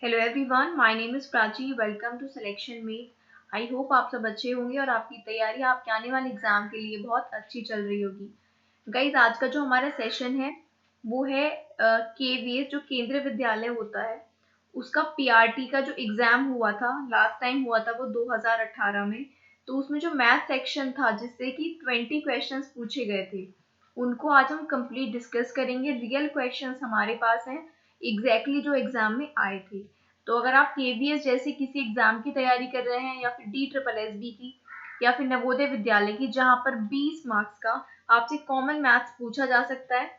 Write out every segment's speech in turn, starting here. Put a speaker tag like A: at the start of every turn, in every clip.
A: Hello everyone, my name is Prachi. Welcome to Selection Mate. I hope आप सब अच्छे होंगे और आपकी तैयारी आपके आने वाले एग्जाम के लिए बहुत अच्छी चल रही होगी। गाइज, आज का जो हमारा सेशन है वो है केवीएस, जो केंद्रीय विद्यालय होता है उसका पीआरटी का जो एग्जाम हुआ था, लास्ट टाइम हुआ था वो 2018 में। तो उसमें जो मैथ सेक्शन था जिससे कि 20 क्वेश्चंस पूछे गए थे, उनको आज हम कंप्लीट डिस्कस करेंगे। रियल क्वेश्चंस हमारे पास हैं, एग्जैक्टली जो एग्जाम में आए थे। तो अगर आप केवीएस जैसे किसी एग्जाम की तैयारी कर रहे हैं या फिर DSSB की या फिर नवोदय विद्यालय की, जहां पर 20 मार्क्स का आपसे कॉमन मैथ्स पूछा जा सकता है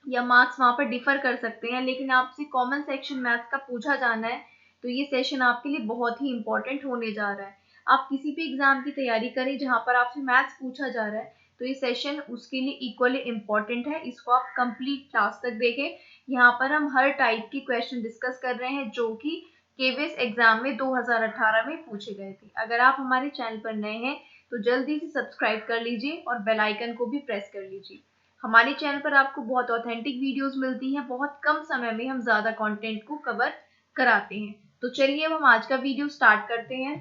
A: या मार्क्स वहां पर डिफर कर सकते हैं, लेकिन आपसे कॉमन सेक्शन मैथ्स का पूछा जाना है, तो ये सेशन आपके लिए बहुत ही इंपॉर्टेंट होने जा रहा है। आप किसी भी एग्जाम की तैयारी करें जहां पर आपसे मैथ्स पूछा जा रहा है, तो ये सेशन उसके लिए इक्वली इम्पोर्टेंट है। इसको आप कंप्लीट क्लास तक देखें। यहाँ पर हम हर टाइप के क्वेश्चन डिस्कस कर रहे हैं जो कि केवीएस एग्जाम में 2018 में पूछे गए थे। अगर आप हमारे चैनल पर नए हैं तो जल्दी से सब्सक्राइब कर लीजिए और बेल आइकन को भी प्रेस कर लीजिए। हमारे चैनल पर आपको बहुत ऑथेंटिक वीडियोस मिलती हैं। बहुत कम समय में हम ज़्यादा कंटेंट को कवर कराते हैं। तो चलिए अब हम आज का वीडियो स्टार्ट करते हैं।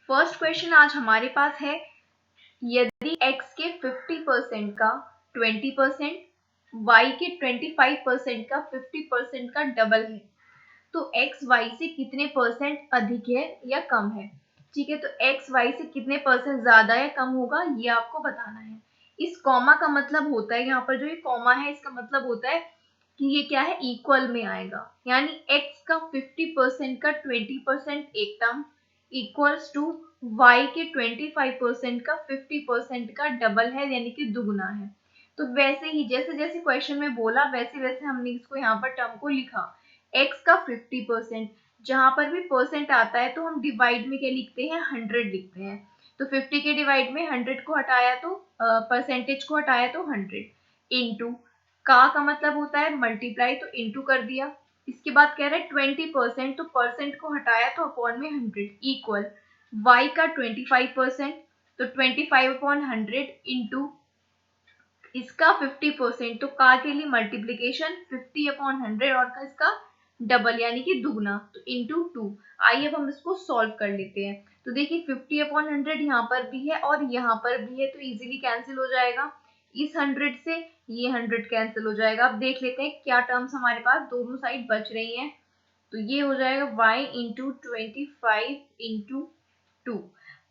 A: फर्स्ट क्वेश्चन आज हमारे पास है, यदि x के 50% का 20%, y के 25% का 50% का डबल है, तो x y से कितने परसेंट अधिक है या कम है। ठीक है, तो x y से कितने परसेंट ज्यादा या कम होगा ये आपको बताना है। इस कॉमा का मतलब होता है, यहाँ पर जो ये कॉमा है इसका मतलब होता है कि ये क्या है, इक्वल में आएगा। यानी x का 50% का 20% एक टर्म इक्वल्स टू y के 25% का 50% का डबल है, यानी कि दुगना है। तो वैसे ही जैसे जैसे क्वेश्चन में बोला वैसे वैसे हमने इसको यहाँ पर टर्म को लिखा। x का 50%, जहां पर भी परसेंट आता है तो हम डिवाइड में क्या लिखते हैं, 100 लिखते हैं। तो 50 के डिवाइड में 100 को हटाया तो परसेंटेज को हटाया तो 100 इंटू का मतलब होता है मल्टीप्लाई, तो इंटू कर दिया। इसके बाद कह रहा है 20%, तो परसेंट को हटाया तो अपॉन में 100 इक्वल y का 25%, तो 25 अपॉन 100 इंटू इसका 50%, तो का के लिए मल्टीप्लीकेशन 50 अपॉन 100 और का इसका डबल यानी कि दुगना, तो इंटू 2। आइए अब हम इसको सॉल्व कर लेते हैं। तो देखिए 50 अपॉन 100 यहाँ पर भी है और यहाँ पर भी है, तो इजीली कैंसिल हो जाएगा। इस 100 से ये 100 कैंसिल हो जाएगा। अब देख लेते हैं क्या टर्म्स हमारे पास दोनों साइड बच रही हैं। तो ये हो जाएगा y इंटू 25 इंटू 2।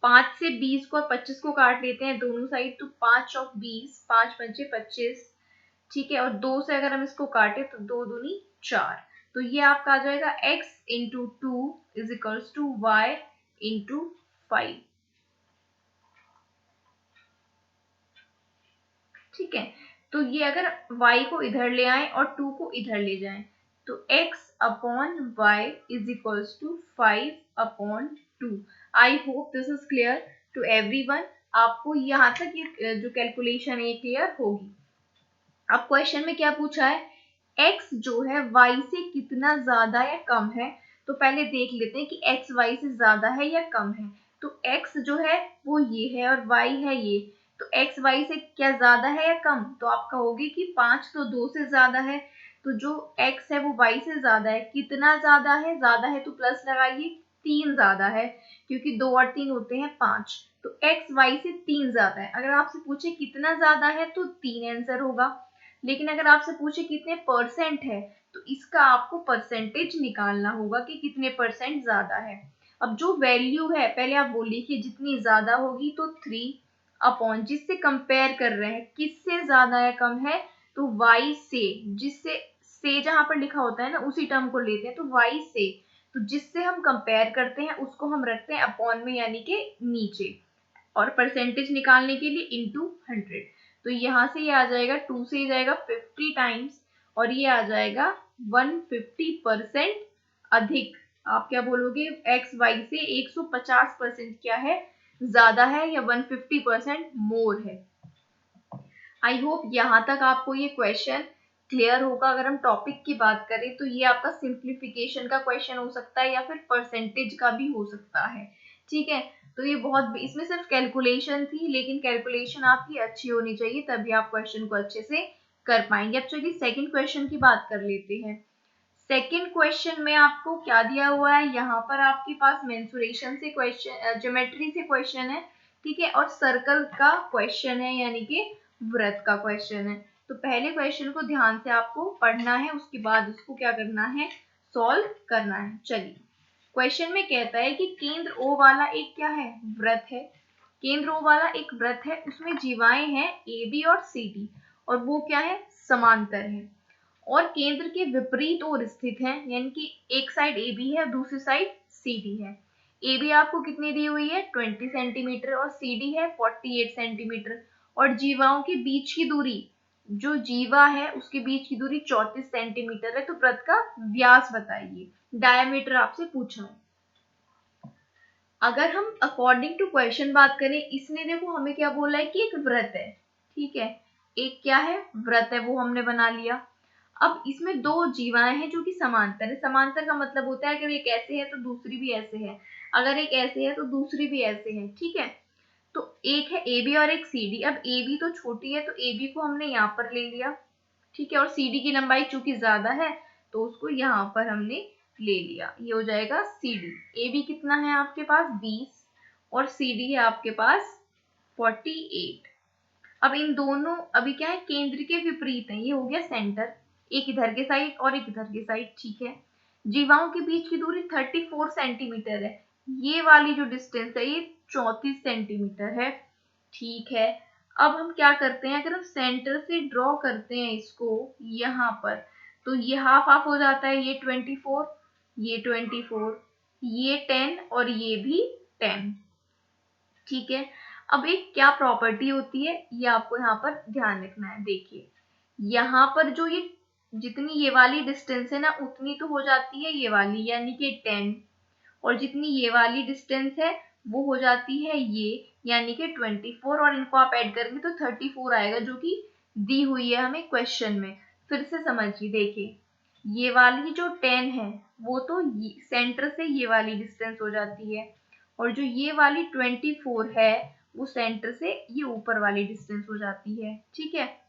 A: 5 से 20 को और 25 को काट लेते हैं दोनों साइड, तो 5 और 20, 5 पंचे 25। ठीक है, और 2 से अगर हम इसको काटे तो 2 दूनी 4। तो ये आपका आ जाएगा x into 2 is equals to y into 5। ठीक है, तो ये अगर y को इधर ले आए और 2 को इधर ले जाएं, तो x upon y is equals to 5 upon 2। I hope this is clear to everyone. आपको यहाँ तक ये जो कैलकुलेशन है क्लियर होगी। अब क्वेश्चन में क्या पूछा है, x जो है y से कितना ज्यादा या कम है। तो पहले देख लेते हैं कि x y से ज्यादा है या कम है। तो x जो है वो ये है और y है ये, तो x y से क्या ज्यादा है या कम। तो आप कहोगे कि 5 तो 2 से ज्यादा है, तो जो x है वो y से ज्यादा है। कितना ज्यादा है तो प्लस लगाइए, 3 ज्यादा है, क्योंकि 2 और 3 होते हैं 5। तो x y से 3 ज्यादा है। अगर आपसे पूछे कितना ज्यादा है तो 3 आंसर होगा। लेकिन अगर आपसे पूछे कितने परसेंट है, तो इसका आपको परसेंटेज निकालना होगा कि कितने परसेंट ज्यादा है। अब जो वैल्यू है पहले आप वो लिखिए, जितनी ज्यादा होगी तो 3 अपॉन, जिससे कंपेयर कर रहे हैं किससे ज्यादा या कम है, तो y से, जिससे से जहां पर लिखा होता है ना उसी टर्म को लेते हैं, तो y से, तो जिससे हम कंपेयर करते हैं उसको हम रखते हैं अपॉन में यानी कि नीचे, और परसेंटेज निकालने के लिए इंटू 100। तो यहाँ से ये आ जाएगा 2 से ये जाएगा 50 टाइम्स और ये आ जाएगा 150% अधिक। आप क्या बोलोगे, एक्स वाई से 150% क्या है, ज्यादा है या 150% मोर है। आई होप यहाँ तक आपको ये क्वेश्चन क्लियर होगा। अगर हम टॉपिक की बात करें तो ये आपका सिंप्लीफिकेशन का क्वेश्चन हो सकता है या फिर परसेंटेज का भी हो सकता है। ठीक है, तो ये बहुत, इसमें सिर्फ कैलकुलेशन थी, लेकिन कैलकुलेशन आपकी अच्छी होनी चाहिए तभी आप क्वेश्चन को अच्छे से कर पाएंगे। अब चलिए सेकंड क्वेश्चन की बात कर लेते हैं। सेकेंड क्वेश्चन में आपको क्या दिया हुआ है, यहाँ पर आपके पास मेंसुरेशन से क्वेश्चन, ज्योमेट्री से क्वेश्चन है, ठीक है, और सर्कल का क्वेश्चन है, यानी कि वृत्त का क्वेश्चन है। तो पहले क्वेश्चन को ध्यान से आपको पढ़ना है, उसके बाद उसको क्या करना है, सॉल्व करना है। चलिए, क्वेश्चन में कहता है कि केंद्र O वाला एक क्या है, वृत्त है। केंद्र O वाला एक वृत्त है, उसमें जीवाएं हैं AB और CD, और वो क्या है, समांतर है, और केंद्र के विपरीत ओर स्थित है, यानी कि एक साइड AB है, दूसरी साइड CD है। AB आपको कितनी दी हुई है, 20 सेंटीमीटर, और CD है 48 सेंटीमीटर, और जीवाओं के बीच की दूरी, जो जीवा है उसके बीच की दूरी 34 सेंटीमीटर है। तो वृत्त का व्यास बताइए, डायमीटर आपसे पूछा है। अगर हम अकॉर्डिंग टू क्वेश्चन बात करें, इसने देखो हमें क्या बोला है कि एक वृत्त है, ठीक है, एक क्या है, वृत्त है, वो हमने बना लिया। अब इसमें दो जीवाएं हैं जो कि समांतर है। समांतर का मतलब होता है अगर एक ऐसे है तो दूसरी भी ऐसे है, अगर एक ऐसे है तो दूसरी भी ऐसे है, ठीक है। तो एक है AB और एक CD। अब AB तो छोटी है तो AB को हमने यहाँ पर ले लिया, ठीक है, और CD की लंबाई चूंकि ज्यादा है तो उसको यहाँ पर हमने ले लिया, ये हो जाएगा CD। AB कितना है आपके पास, 20, और CD है आपके पास 48। अब इन दोनों अभी क्या है, केंद्र के विपरीत है, ये हो गया सेंटर, एक इधर के साइड और एक इधर के साइड, ठीक है। जीवाओं के बीच की दूरी 34 सेंटीमीटर है, ये वाली जो डिस्टेंस है ये 34 सेंटीमीटर है, ठीक है। अब हम क्या करते हैं, अगर हम सेंटर से ड्रॉ करते हैं इसको यहाँ पर, तो ये हाफ हाफ हो जाता है, ये 24, ये 24, ये 10 और ये भी 10, ठीक है। अब एक क्या प्रॉपर्टी होती है, ये आपको यहाँ पर ध्यान रखना है। देखिए, यहाँ पर जो ये जितनी ये वाली डिस्टेंस है ना, उतनी तो हो जाती है ये वाली, यानी कि 10, और जितनी ये वाली डिस्टेंस है वो हो जाती है ये, यानी कि 24, और इनको आप ऐड करेंगे तो 34 आएगा, जो कि दी हुई है हमें क्वेश्चन में। फिर से समझिए, देखिए, ये वाली जो 10 है वो तो सेंटर से ये वाली डिस्टेंस हो जाती है, और जो ये वाली 24 है वो सेंटर से ये ऊपर वाली डिस्टेंस हो जाती है, ठीक है।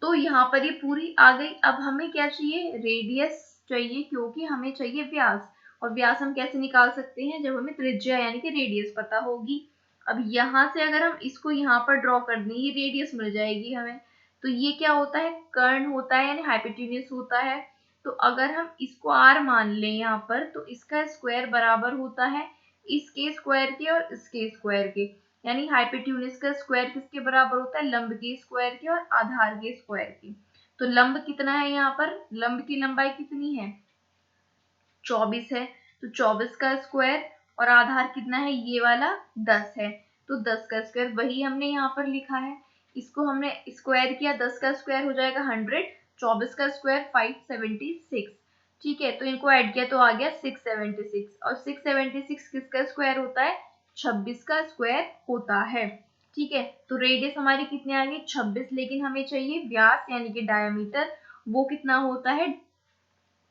A: तो यहाँ पर ये पूरी आ गई। अब हमें क्या चाहिए, रेडियस चाहिए, क्योंकि हमें चाहिए व्यास, और व्यास हम कैसे निकाल सकते हैं, जब हमें त्रिज्या यानी कि रेडियस पता होगी। अब यहाँ से अगर हम इसको यहाँ पर ड्रॉ कर दें, ये रेडियस मिल जाएगी हमें। तो ये क्या होता है, कर्ण होता है, यानी हाइपोटेन्यूज होता है। तो अगर हम इसको r मान लें यहाँ पर, तो इसका स्क्वायर बराबर होता है इसके स्क्वायर के और इसके स्क्वायर के, यानी हाइपोटेन्यूज का स्क्वायर किसके बराबर होता है, लंब के स्क्वायर के और आधार के स्क्वायर के। तो लंब कितना है, यहाँ पर लंब की लंबाई कितनी है, 24 है, तो 24 का स्क्वायर, और आधार कितना है, ये वाला 10 है, तो 10 का स्क्वायर, वही हमने यहाँ पर लिखा है। इसको हमने स्क्वायर किया, 10 का स्क्वायर हो जाएगा 100, 24 का स्क्वायर 576, ठीक है। तो इनको ऐड किया तो आ गया 676, और 676 किसका स्क्वायर होता है, 26 का स्क्वायर होता है, ठीक है। तो रेडियस हमारी कितनी आ गई, 26, लेकिन हमें चाहिए व्यास यानी कि डायमीटर, वो कितना होता है,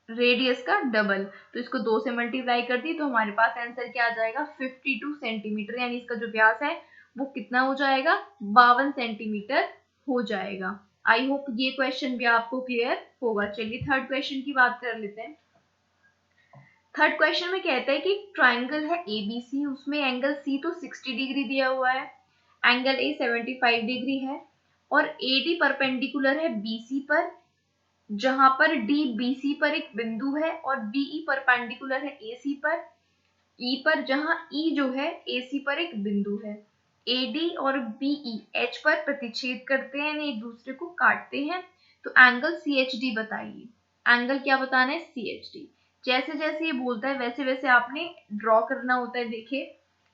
A: रेडियस का डबल। तो इसको 2 से मल्टीप्लाई कर दी तो हमारे पास आंसर क्या आ जाएगा, 52 सेंटीमीटर, यानी इसका जो व्यास है वो कितना हो जाएगा, 52 सेंटीमीटर हो जाएगा। आई होप ये क्वेश्चन भी आपको क्लियर होगा। चलिए थर्ड क्वेश्चन की बात कर लेते हैं। थर्ड क्वेश्चन में कहता है कि ट्राइंगल है ABC, उसमें एंगल C तो 60 डिग्री दिया हुआ है, एंगल A 75 डिग्री है, और AD परपेंडिकुलर है BC पर, जहां पर D BC पर एक बिंदु है, और BE परपेंडिकुलर है AC पर, E पर, जहां E जो है AC पर एक बिंदु है। AD और BE H पर प्रतिच्छेद करते हैं, यानी एक दूसरे को काटते हैं। तो एंगल CHD बताइए। एंगल क्या बताना है, CHD। जैसे जैसे ये बोलता है वैसे वैसे आपने ड्रॉ करना होता है। देखिए,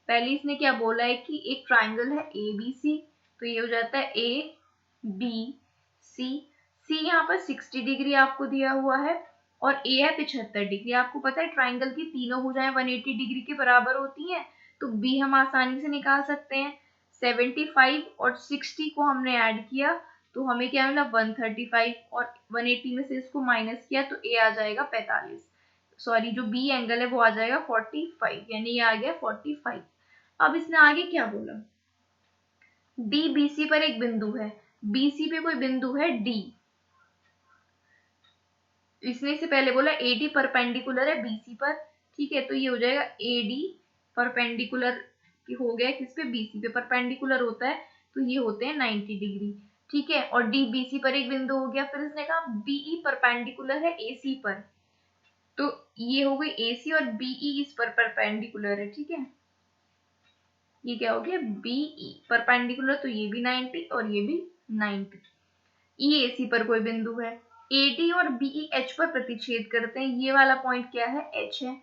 A: पहले इसने क्या बोला है कि एक ट्राइंगल है ABC, तो ये हो जाता है ABC। C यहाँ पर 60 डिग्री आपको दिया हुआ है, और A है 75 डिग्री। आपको पता है ट्राइंगल की तीनों भुजाएं 180 डिग्री के बराबर होती हैं, तो B हम आसानी से निकाल सकते हैं। 75 और 60 को हमने ऐड किया तो हमें क्या मिला, 135, और 180 में से इसको माइनस किया तो A आ जाएगा 45, सॉरी जो B एंगल है वो आ जाएगा 45, यानी ये आ गया 45। अब इसने आगे क्या बोला, D BC पर एक बिंदु है, BC पे कोई बिंदु है D, इसने से पहले बोला AD परपेंडिकुलर है BC पर, ठीक है, तो ये हो जाएगा AD परपेंडिकुलर हो गया किस पे, BC पे परपेंडिकुलर होता है तो ये होते हैं 90 डिग्री, ठीक है। और D BC पर एक बिंदु हो गया। फिर इसने कहा BE परपेंडिकुलर है AC पर, तो ये हो गई AC और BE इस पर परपेंडिकुलर है, ठीक है। ये क्या हो गया BE परपेंडिकुलर, तो ये भी 90 और ये भी 90। EAC पर कोई बिंदु है, AD और BE H पर प्रतिच्छेद करते हैं, ये वाला पॉइंट क्या है, H है।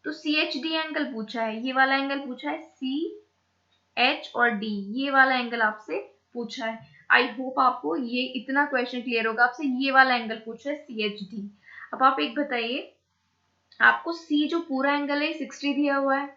A: तो CHD एंगल पूछा है, ये वाला एंगल पूछा है, CH और D ये वाला एंगल आपसे पूछा है। आई होप आपको ये इतना क्वेश्चन क्लियर होगा। आपसे ये वाला एंगल पूछा है CHD। अब आप एक बताइए, आपको C जो पूरा एंगल है 60 दिया हुआ है,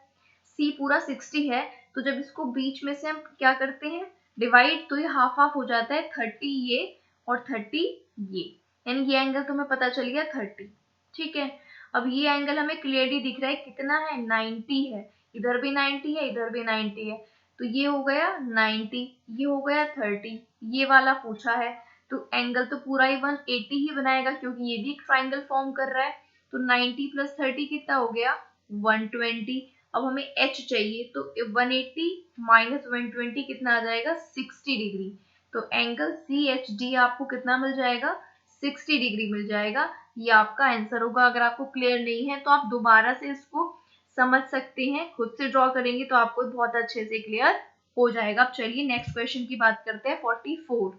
A: C पूरा 60 है, तो जब इसको बीच में से हम क्या करते हैं डिवाइड, तो ये हाफ हाफ हो जाता है, 30 ये और 30 ये, यानी ये एंगल तुम्हें पता चल गया 30, ठीक है। अब ये एंगल हमें क्लियरली दिख रहा है कितना है, 90 है, इधर भी 90 है, इधर भी 90 है, तो ये हो गया 90, ये हो गया 30, ये वाला पूछा है, तो एंगल तो पूरा ही 180 ही बनाएगा क्योंकि ये भी एक ट्राइंगल फॉर्म कर रहा है। तो 90 प्लस 30 कितना हो गया, 120। अब हमें H चाहिए, तो 180 माइनस 120 कितना आ जाएगा, 60 डिग्री। तो एंगल CHD आपको कितना मिल जाएगा, 60 डिग्री मिल जाएगा। ये आपका आंसर होगा। अगर आपको क्लियर नहीं है तो आप दोबारा से इसको समझ सकते हैं, खुद से ड्रॉ करेंगे तो आपको बहुत अच्छे से क्लियर हो जाएगा। अब चलिए नेक्स्ट क्वेश्चन की बात करते हैं, 44।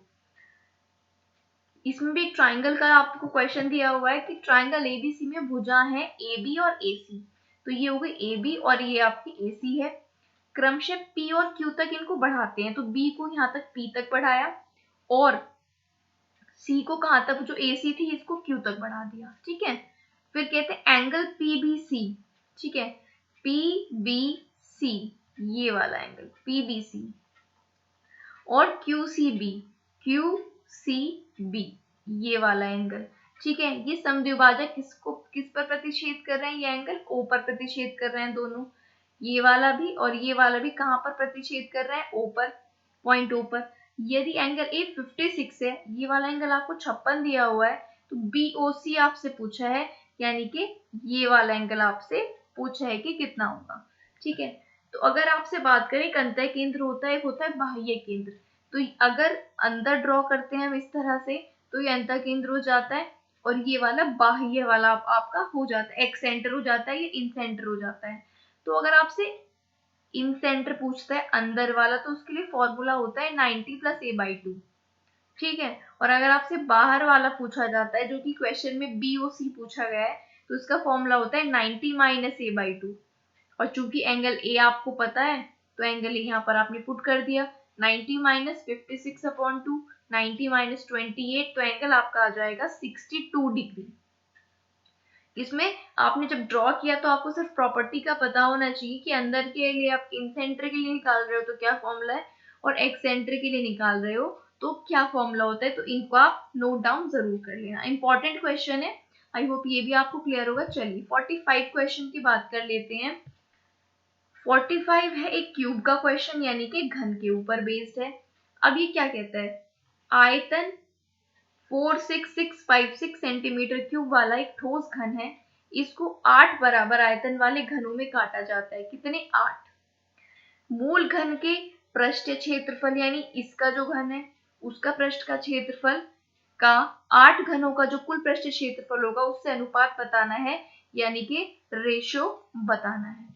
A: इसमें भी एक ट्राइंगल का आपको क्वेश्चन दिया हुआ है कि ट्राइंगल ABC में भुजा है AB और AC, तो ये हो गई AB और ये आपकी AC है। क्रमशः P और Q तक इनको बढ़ाते हैं, तो B को यहाँ तक P तक बढ़ाया और C को कहाँ तक, जो AC थी इसको Q तक बढ़ा दिया, ठीक है। फिर कहते हैं एंगल PBC, ठीक है, PBC ये वाला एंगल PBC और QCB ये वाला एंगल, ठीक है। ये समद्विभाजक किस पर प्रतिच्छेद कर रहे हैं, ये एंगल O पर प्रतिच्छेद कर रहे हैं दोनों, ये वाला भी और ये वाला भी कहाँ पर प्रतिच्छेद कर रहे हैं, O पर, पॉइंट O पर। यदि एंगल A 56 है, ये वाला एंगल आपको 56 दिया हुआ है, तो BOC आपसे पूछा है, यानी कि ये वाला एंगल आपसे पूछा है कि कितना होगा, ठीक है। तो अगर आपसे बात करें, एक अंतः केंद्र होता है, एक होता है बाह्य केंद्र। तो अगर अंदर ड्रॉ करते हैं हम इस तरह से, तो ये अंतः केंद्र हो जाता है और ये वाला बाह्य वाला आपका हो जाता है, एक्स सेंटर हो जाता है, ये इन सेंटर हो जाता है। तो अगर आपसे इन सेंटर पूछता है अंदर वाला, तो उसके लिए फॉर्मूला होता है 90 प्लस a/2, ठीक है। और अगर आपसे बाहर वाला पूछा जाता है, जो कि क्वेश्चन में BOC पूछा गया है, तो उसका फॉर्मूला होता है 90 माइनस a/2। और चूंकि एंगल A आपको पता है, तो एंगल A यहाँ पर आपने पुट कर दिया, 90 माइनस 56/2, 90 माइनस 28, तो एंगल आपका आ जाएगा 62 डिग्री। इसमें आपने जब ड्रॉ किया तो आपको सिर्फ प्रॉपर्टी का पता होना चाहिए कि अंदर के लिए आप इन सेंटर के लिए निकाल रहे हो तो क्या फॉर्मूला है, और एक्स सेंटर के लिए निकाल रहे हो तो क्या फॉर्मूला होता है, तो इनको आप नोट डाउन जरूर कर लेना। इंपॉर्टेंट क्वेश्चन है, आई होप ये भी आपको क्लियर होगा। चलिए 45 क्वेश्चन की बात कर लेते हैं। 45 है एक क्यूब का क्वेश्चन, यानी कि घन के ऊपर बेस्ड है। अब ये क्या कहता है, आयतन 46656 सेंटीमीटर क्यूब वाला एक ठोस घन है, इसको 8 बराबर आयतन वाले घनों में काटा जाता है। कितने, 8। मूल घन के पृष्ठ क्षेत्रफल, यानी इसका जो घन है उसका पृष्ठ का क्षेत्रफल का 8 घनों का जो कुल पृष्ठ क्षेत्रफल होगा उससे अनुपात बताना है, यानी कि रेशो बताना है।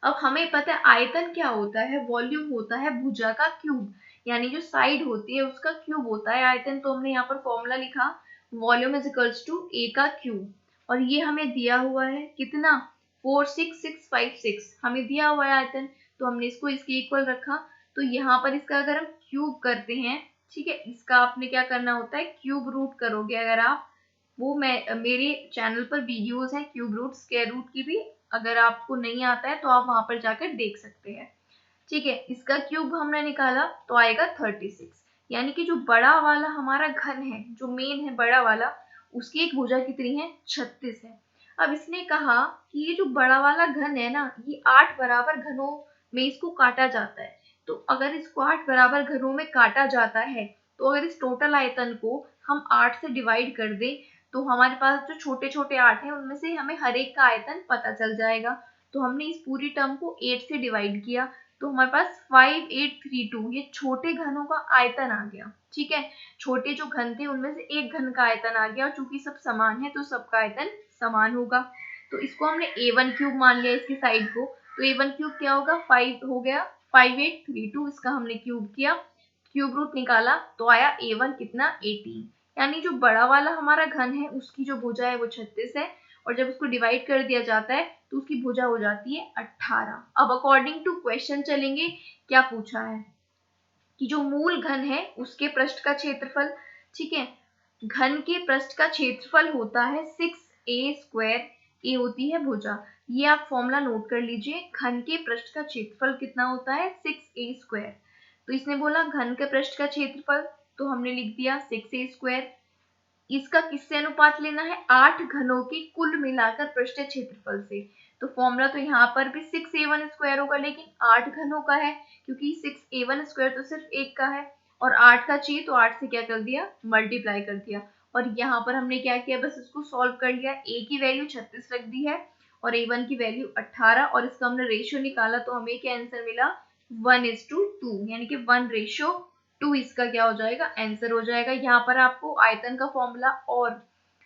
A: अब हमें पता है आयतन क्या होता है, वॉल्यूम होता है भुजा का क्यूब, यानी जो साइड होती है उसका क्यूब होता है आयतन। तो हमने यहाँ पर फॉर्मूला लिखा, volume is equals to A का क्यूब, और ये हमें दिया हुआ है कितना, 46656 हमें दिया हुआ है आयतन, तो हमने इसको इसके इक्वल रखा। तो यहाँ पर इसका अगर हम क्यूब करते हैं, ठीक है, इसका आपने क्या करना होता है, क्यूब रूट करोगे अगर आप, वो मेरे चैनल पर वीडियोस हैं क्यूब रूट स्क्वायर रूट की भी, अगर आपको नहीं आता है तो आप वहां पर जाकर देख सकते हैं, ठीक है। इसका क्यूब हमने निकाला तो आएगा 36, यानी कि जो बड़ा वाला हमारा घन है, जो मेन है बड़ा वाला, उसकी एक भुजा कितनी है, 36 है। अब इसने कहा कि ये जो बड़ा वाला घन है ना, ये 8 बराबर घनों में इसको काटा जाता है। तो अगर इसको 8 बराबर घनों में काटा जाता है, तो अगर इस टोटल आयतन को हम 8 से डिवाइड कर दें, तो हमारे पास जो छोटे छोटे 8 हैं उनमें से हमें हर एक का आयतन पता चल जाएगा। तो हमने इस पूरी टर्म को 8 से डिवाइड किया, तो हमारे पास 5832 ये छोटे घनों का आयतन आ गया। ठीक है, छोटे जो घन थे उनमें से एक घन का आयतन आ गया, और चूंकि सब समान है तो सबका आयतन समान होगा। तो इसको हमने a1 क्यूब मान लिया इसकी साइड को, तो a1 क्यूब क्या होगा, 5 हो गया, 5832 इसका हमने क्यूब किया, क्यूब रूट निकाला तो आया a1 कितना 18। यानी जो बड़ा वाला हमारा घन है उसकी जो भुजा है वो 36 है, और जब उसको डिवाइड कर दिया जाता है तो उसकी भुजा हो जाती है 18। अब अकॉर्डिंग टू क्वेश्चन चलेंगे, क्या पूछा है कि जो मूल घन है उसके पृष्ठ का क्षेत्रफल, ठीक है, घन के पृष्ठ का क्षेत्रफल होता है 6a², ए होती है भुजा। ये आप फॉर्मूला नोट कर लीजिए, घन के पृष्ठ का क्षेत्रफल कितना होता है 6a²। तो इसने बोला घन के पृष्ठ का क्षेत्रफल, तो हमने लिख दिया 6a²। इसका किससे अनुपात लेना है, 8 घनों की कुल मिलाकर पृष्ठ क्षेत्रफल से। तो फॉर्मूला तो यहाँ पर भी 6a1² होगा, लेकिन 8 घनों का है, क्योंकि 6a1² तो सिर्फ एक का है, और 8 का चाहिए तो 8 से क्या कर दिया, मल्टीप्लाई कर दिया। और यहाँ पर हमने क्या किया, बस इसको सॉल्व कर लिया, a की वैल्यू 36 रख दी है और a1 की वैल्यू 18, और इसका हमने रेशियो निकाला तो हमें क्या आंसर मिला, 1:2, यानी कि 1:2 इसका क्या हो जाएगा, आंसर हो जाएगा। यहाँ पर आपको आयतन का फॉर्मूला और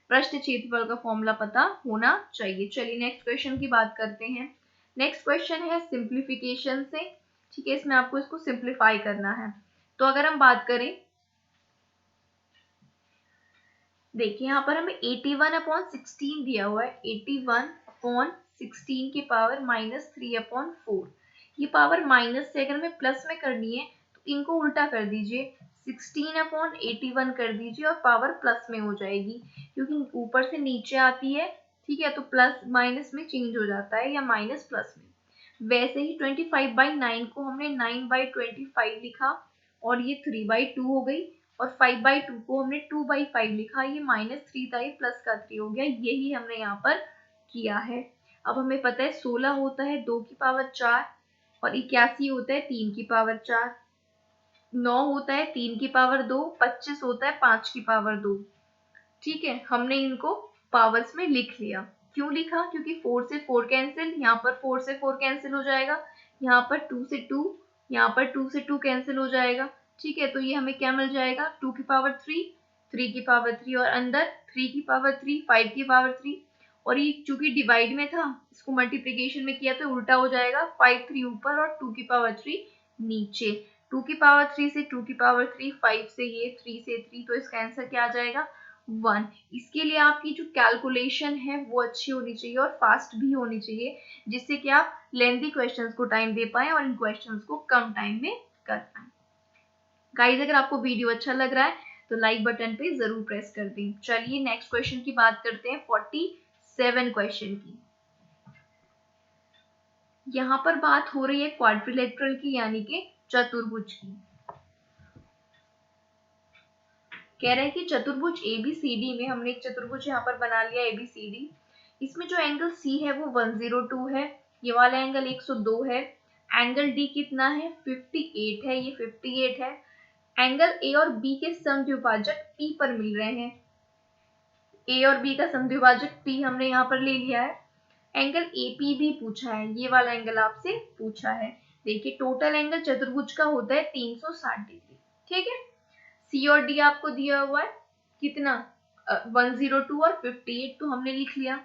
A: पृष्ठ क्षेत्रफल का फॉर्मूला पता होना चाहिए। चलिए नेक्स्ट क्वेश्चन की बात करते हैं। नेक्स्ट क्वेश्चन है सिंप्लीफिकेशन से, ठीक है, इसमें आपको इसको सिंप्लीफाई करना है। तो अगर हम बात करें, देखिए यहाँ पर हमें 81/16 दिया हुआ है, 81/16 की पावर -3/4। ये पावर माइनस से अगर हमें प्लस में करनी है तो इनको उल्टा कर दीजिए, 16/81 कर दीजिए और पावर प्लस में हो जाएगी, क्योंकि ऊपर से नीचे आती है, ठीक है, तो प्लस माइनस में चेंज हो जाता है या माइनस प्लस में। वैसे ही 25/9 को हमने 9/25 लिखा और ये 3/2 हो गई, और 5/2 को हमने 2/5 लिखा, ये -3 था, ये प्लस का 3 हो गया, यही हमने यहाँ पर किया है। अब हमें पता है 16 होता है 2 की पावर 4, और 81 होता है 3 की पावर 4, 9 होता है 3 की पावर 2, 25 होता है 5 की पावर 2। ठीक है, हमने इनको पावर्स में लिख लिया। क्यों लिखा, क्योंकि 4 से 4 कैंसिल, यहाँ पर 4 से 4 कैंसिल हो जाएगा, यहाँ पर 2 से 2, यहाँ पर 2 से 2 कैंसिल हो जाएगा। ठीक है, तो ये हमें क्या मिल जाएगा, 2 की पावर 3, 3 की पावर 3, और अंदर 3 की पावर 3, 5 की पावर 3, और ये चूंकि डिवाइड में था इसको मल्टीप्लीकेशन में किया तो उल्टा हो जाएगा, 5 3 ऊपर और 2 की पावर 3 नीचे। 2 की पावर 3 से 2 की पावर 3, 5 से ये, 3 से 3, तो इसका आंसर क्या आ जाएगा, 1। इसके लिए आपकी जो कैलकुलेशन है वो अच्छी होनी चाहिए और फास्ट भी होनी चाहिए, जिससे कि आप लेंथी क्वेश्चंस को टाइम दे पाए और इन क्वेश्चंस को कम टाइम में कर पाए। गाइस, अगर आपको वीडियो अच्छा लग रहा है तो लाइक बटन पे जरूर प्रेस कर दें। चलिए नेक्स्ट क्वेश्चन की बात करते हैं, 47 क्वेश्चन की। यहाँ पर बात हो रही है क्वाड्रिलेटरल की, यानी कि चतुर्भुज की। कह रहे हैं कि चतुर्भुज ABCD में हमने एक चतुर्भुज यहाँ पर बना लिया ABCD। इसमें जो एंगल C है वो 102 है, ये वाला एंगल 102 है, एंगल D कितना है 58 है, ये 58 है। एंगल A और B के समद्विभाजक P पर मिल रहे हैं, A और B का समद्विभाजक P हमने यहाँ पर ले लिया है। एंगल AP भी पूछा है, ये वाला एंगल आपसे पूछा है। देखिए टोटल एंगल चतुर्भुज का होता है 360 डिग्री, ठीक है। C और D आपको दिया हुआ है कितना, 102 और 58, तो हमने लिख लिया।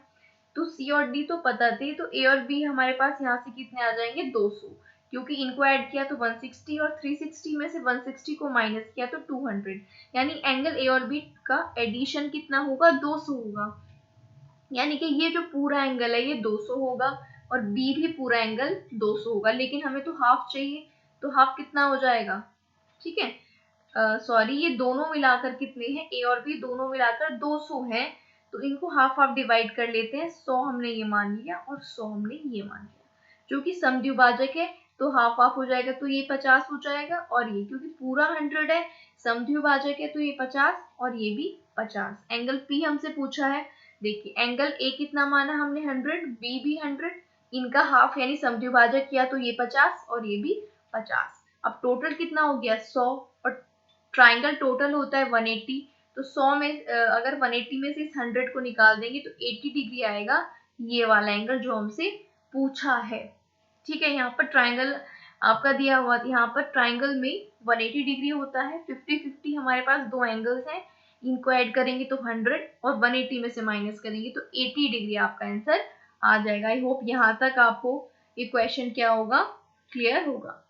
A: तो C और D तो पता थे, तो A और B हमारे पास यहाँ से कितने आ जाएंगे 200, क्योंकि इनको ऐड किया तो 160 और 360 में से 160 को माइनस किया तो 200, यानी एंगल A और B का एडिशन कितना होगा 200 होगा, यानी कि ये जो पूरा एंगल है ये 200 होगा और B भी पूरा एंगल 200 होगा, लेकिन हमें तो हाफ चाहिए, तो हाफ कितना हो जाएगा, ठीक है, सॉरी ये दोनों मिलाकर कितने हैं, A और B दोनों मिलाकर 200 हैं, तो इनको हाफ हाफ डिवाइड कर लेते हैं, 100 हमने ये मान लिया और 100 हमने ये मान लिया। जो कि समद्विभाजक है तो हाफ हाफ हो जाएगा, तो ये 50 हो जाएगा, और ये क्योंकि पूरा 100 है, समद्विभाजक है, तो ये 50 और ये भी 50। एंगल P हमसे पूछा है, देखिए एंगल A कितना माना हमने 100, B भी 100, इनका हाफ यानी समद्विभाजक किया तो ये 50 और ये भी 50। अब टोटल कितना हो गया 100, और ट्राइंगल टोटल होता है 180, तो 100 में अगर 180 में से इस 100 को निकाल देंगे तो 80 डिग्री आएगा ये वाला एंगल जो हमसे पूछा है। ठीक है, यहाँ पर ट्राइंगल आपका दिया हुआ, यहाँ पर ट्राइंगल में 180 डिग्री होता है। 50-50 हमारे पास दो एंगल्स हैं, इनको ऐड करेंगे तो 100 और 180 में से माइनस करेंगे तो 80 डिग्री आपका आंसर आ जाएगा। आई होप यहाँ तक आपको ये क्वेश्चन क्या होगा, क्लियर होगा।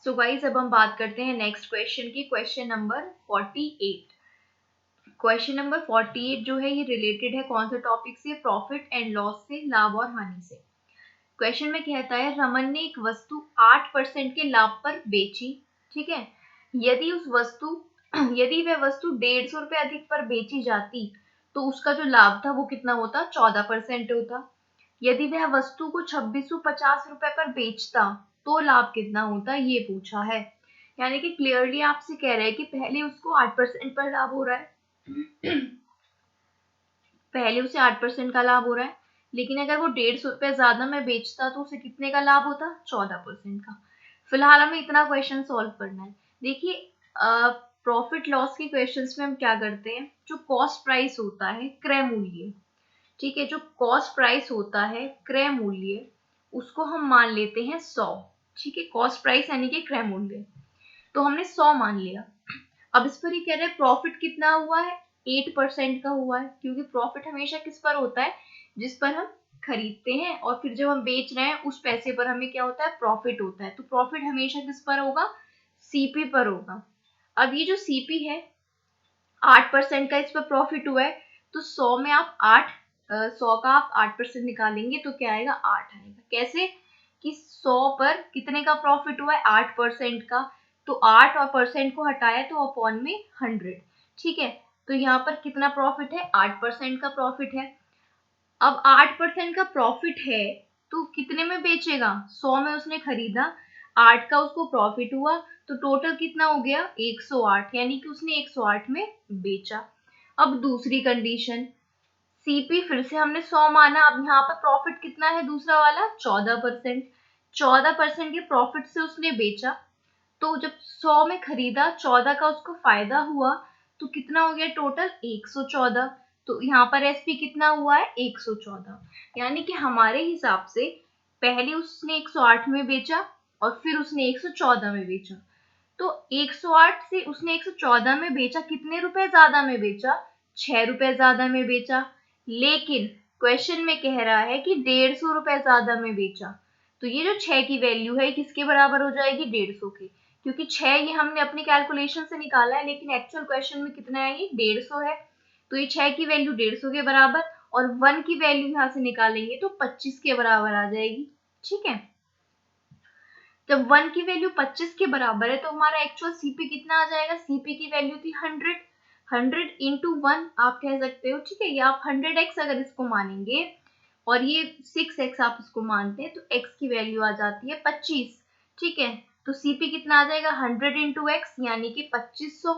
A: सो गाइस अब हम बात करते हैं नेक्स्ट क्वेश्चन की, क्वेश्चन नंबर 48। क्वेश्चन नंबर 48 जो है ये रिलेटेड है कौन से टॉपिक से, प्रॉफिट एंड लॉस से, लाभ और हानि से। क्वेश्चन में कहता है रमन ने एक वस्तु 8% के लाभ पर बेची। ठीक है, यदि वह वस्तु 150 रुपए अधिक पर बेची जाती तो उसका जो लाभ था वो कितना होता, 14% होता। यदि वह वस्तु को 2650 रुपए पर बेचता तो लाभ कितना होता, ये पूछा है। यानी कि क्लियरली आपसे कह रहे हैं कि पहले उसको 8% पर लाभ हो रहा है पहले उसे 8% का लाभ हो रहा है, लेकिन अगर वो 150 रुपए ज्यादा में बेचता तो उसे कितने का लाभ होता, 14% का। फिलहाल हमें इतना क्वेश्चन सॉल्व करना है। देखिए प्रॉफिट लॉस के क्वेश्चंस में हम क्या करते हैं, जो कॉस्ट प्राइस होता है क्रय मूल्य, ठीक है, जो कॉस्ट प्राइस होता है क्रय मूल्य उसको हम मान लेते हैं 100। ठीक है, कॉस्ट प्राइस यानी कि क्रय मूल्य, तो हमने 100 मान लिया। अब इस पर ही कह रहे हैं प्रॉफिट कितना हुआ है, 8% का हुआ है, क्योंकि प्रॉफिट हमेशा किस पर होता है, जिस पर हम खरीदते हैं और फिर जब हम बेच रहे हैं उस पैसे पर हमें क्या होता है, प्रॉफिट होता है। तो प्रॉफिट हमेशा किस पर होगा, सीपी पर होगा। अब ये जो सीपी है 8% का इस पर प्रॉफिट हुआ है, तो 100 में आप 100 का आप 8% निकालेंगे तो क्या आएगा, 8 आएगा। कैसे कि 100 पर कितने का प्रॉफिट हुआ है, 8% का, तो 8 और परसेंट को हटाया तो अपॉन में 100। ठीक है, तो यहाँ पर कितना प्रॉफिट है, 8% का प्रॉफिट है। अब 8% का प्रॉफिट है तो कितने में बेचेगा, 100 में उसने खरीदा, 8 का उसको प्रॉफिट हुआ, तो टोटल कितना हो गया, 108, यानी कि उसने 108 में बेचा। अब दूसरी कंडीशन, सीपी फिर से हमने 100 माना, अब यहाँ पर प्रॉफिट कितना है दूसरा वाला, 14%। 14% के प्रॉफिट से उसने बेचा, तो जब 100 में खरीदा, 14 का उसको फायदा हुआ, तो कितना हो गया टोटल, 114। तो यहाँ पर एसपी कितना हुआ है, 114। यानी कि हमारे हिसाब से पहले उसने 108 में बेचा और फिर उसने 114 में बेचा, तो 108 से उसने 114 में बेचा, कितने रुपए ज्यादा में बेचा, 6 रुपए ज्यादा में बेचा। लेकिन क्वेश्चन में कह रहा है कि 150 रुपए ज्यादा में बेचा, तो ये जो 6 की वैल्यू है किसके बराबर हो जाएगी, 150 के, क्योंकि 6 ये हमने अपनी कैलकुलेशन से निकाला है, लेकिन एक्चुअल क्वेश्चन में कितना है, ये 150 है। तो ये 6 की वैल्यू 150 के बराबर, और 1 की वैल्यू यहाँ से निकालेंगे तो 25 के बराबर आ जाएगी। ठीक है, जब 1 की वैल्यू 25 के बराबर है तो हमारा एक्चुअल सीपी कितना आ जाएगा, सीपी की वैल्यू थी 100 इंटू 1 आप कह सकते हो। ठीक है, या आप 100x अगर इसको मानेंगे और ये 6x आप इसको मानते हैं तो x की वैल्यू आ जाती है 25। ठीक है, तो सीपी कितना आ जाएगा, 100 इंटू एक्स यानी कि 2500।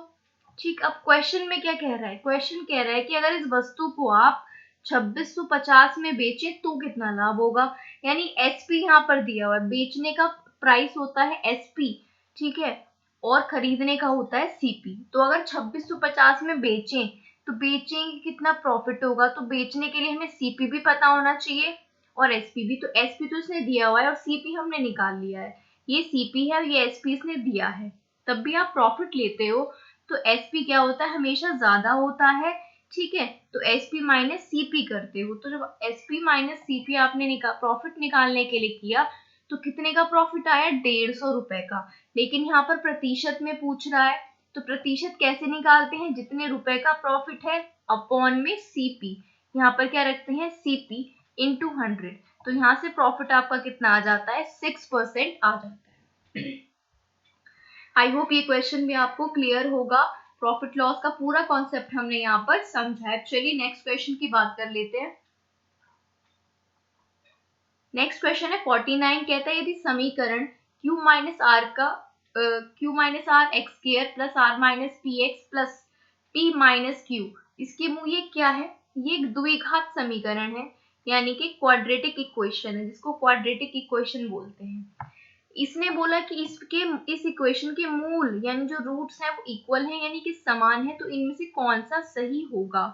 A: ठीक, अब क्वेश्चन में क्या कह रहा है, क्वेश्चन कह रहा है कि अगर इस वस्तु को आप 2650 में बेचे तो कितना लाभ होगा, यानी एसपी यहाँ पर दिया हुआ है, बेचने का प्राइस होता है एसपी, ठीक है, और खरीदने का होता है सीपी। तो अगर 2650 में बेचें तो बेचेंगे कितना प्रॉफिट होगा, तो बेचने के लिए हमें सीपी भी पता होना चाहिए और एसपी भी। तो एसपी तो इसने दिया हुआ है और सीपी हमने निकाल लिया है, ये सीपी है और ये एसपी इसने दिया है। तब भी आप प्रॉफिट लेते हो तो एसपी क्या होता है, हमेशा ज्यादा होता है। ठीक है, तो एसपी माइनस सीपी करते हो, तो जब एसपी माइनस सीपी आपने प्रॉफिट निकालने के लिए किया तो कितने का प्रॉफिट आया, 150 रुपए का। लेकिन यहाँ पर प्रतिशत में पूछ रहा है, तो प्रतिशत कैसे निकालते हैं, जितने रुपए का प्रॉफिट है अपॉन में सीपी, यहाँ पर क्या रखते हैं, सीपी इंटू 100, तो यहाँ से प्रॉफिट आपका कितना आ जाता है, 6% आ जाता है। आई होप ये क्वेश्चन भी आपको क्लियर होगा, प्रॉफिट लॉस का पूरा कॉन्सेप्ट हमने यहाँ पर समझा है। चलिए नेक्स्ट क्वेश्चन की बात कर लेते हैं। नेक्स्ट क्वेश्चन है 49, कहता है यदि समीकरण q माइनस आर का q minus r x square plus r minus p x plus p minus q, इसके ये क्या है, ये एक द्विघात समीकरण है, यानी कि क्वाड्रेटिक इक्वेशन है, जिसको क्वाड्रेटिक इक्वेशन बोलते हैं। इसने बोला कि इस इक्वेशन के मूल यानी जो रूट्स हैं वो इक्वल हैं यानी कि समान है, तो इनमें से कौन सा सही होगा।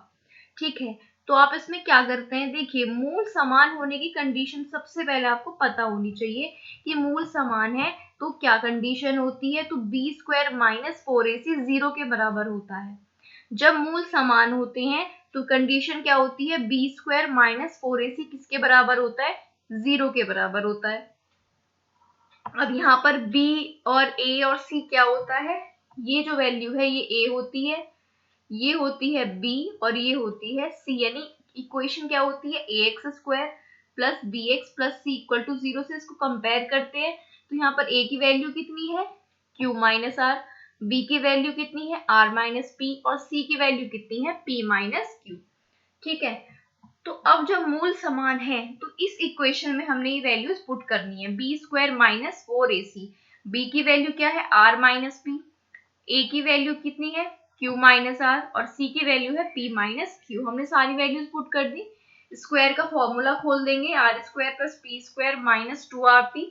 A: ठीक है, तो आप इसमें क्या करते हैं, देखिए मूल समान होने की कंडीशन सबसे पहले आपको पता होनी चाहिए कि मूल समान है तो क्या कंडीशन होती है, तो बी स्क्वायर माइनस 4ac 0 के बराबर होता है। जब मूल समान होते हैं तो कंडीशन क्या होती है, बी स्क्वायर माइनस 4ac किसके बराबर होता है, 0 के बराबर होता है। अब यहाँ पर b और a और c क्या होता है, ये जो वैल्यू है ये a होती है, ये होती है b और ये होती है c, यानी इक्वेशन क्या होती है ax square plus bx plus c equal to 0 से इसको कंपेयर करते हैं तो यहाँ पर a की वैल्यू कितनी है q माइनस r, b की वैल्यू कितनी है r माइनस p और c की वैल्यू कितनी है p माइनस q। ठीक है, तो अब जब मूल समान है तो इस इक्वेशन में हमने ये वैल्यूज पुट करनी है, b square minus 4ac, b की वैल्यू क्या है r माइनस p, a की वैल्यू कितनी है q माइनस r और c की वैल्यू है p माइनस q। हमने सारी वैल्यूज पुट कर दी, स्क्वायर का फॉर्मूला खोल देंगे, r square plus p square minus 2rp,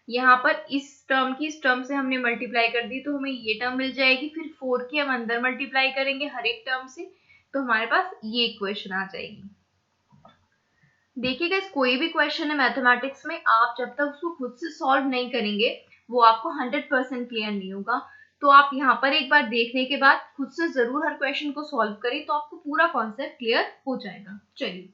A: यहाँ पर इस टर्म की इस टर्म से हमने मल्टीप्लाई कर दी तो हमें ये टर्म मिल जाएगी, फिर 4 की हम अंदर मल्टीप्लाई करेंगे हर एक टर्म से तो हमारे पास ये इक्वेशन आ जाएगी। देखिएगा कोई भी क्वेश्चन है मैथमेटिक्स में, आप जब तक उसको खुद से सॉल्व नहीं करेंगे वो आपको 100% क्लियर नहीं होगा, तो आप यहाँ पर एक बार देखने के बाद खुद से जरूर हर क्वेश्चन को सॉल्व करें तो आपको पूरा कॉन्सेप्ट क्लियर हो जाएगा। चलिए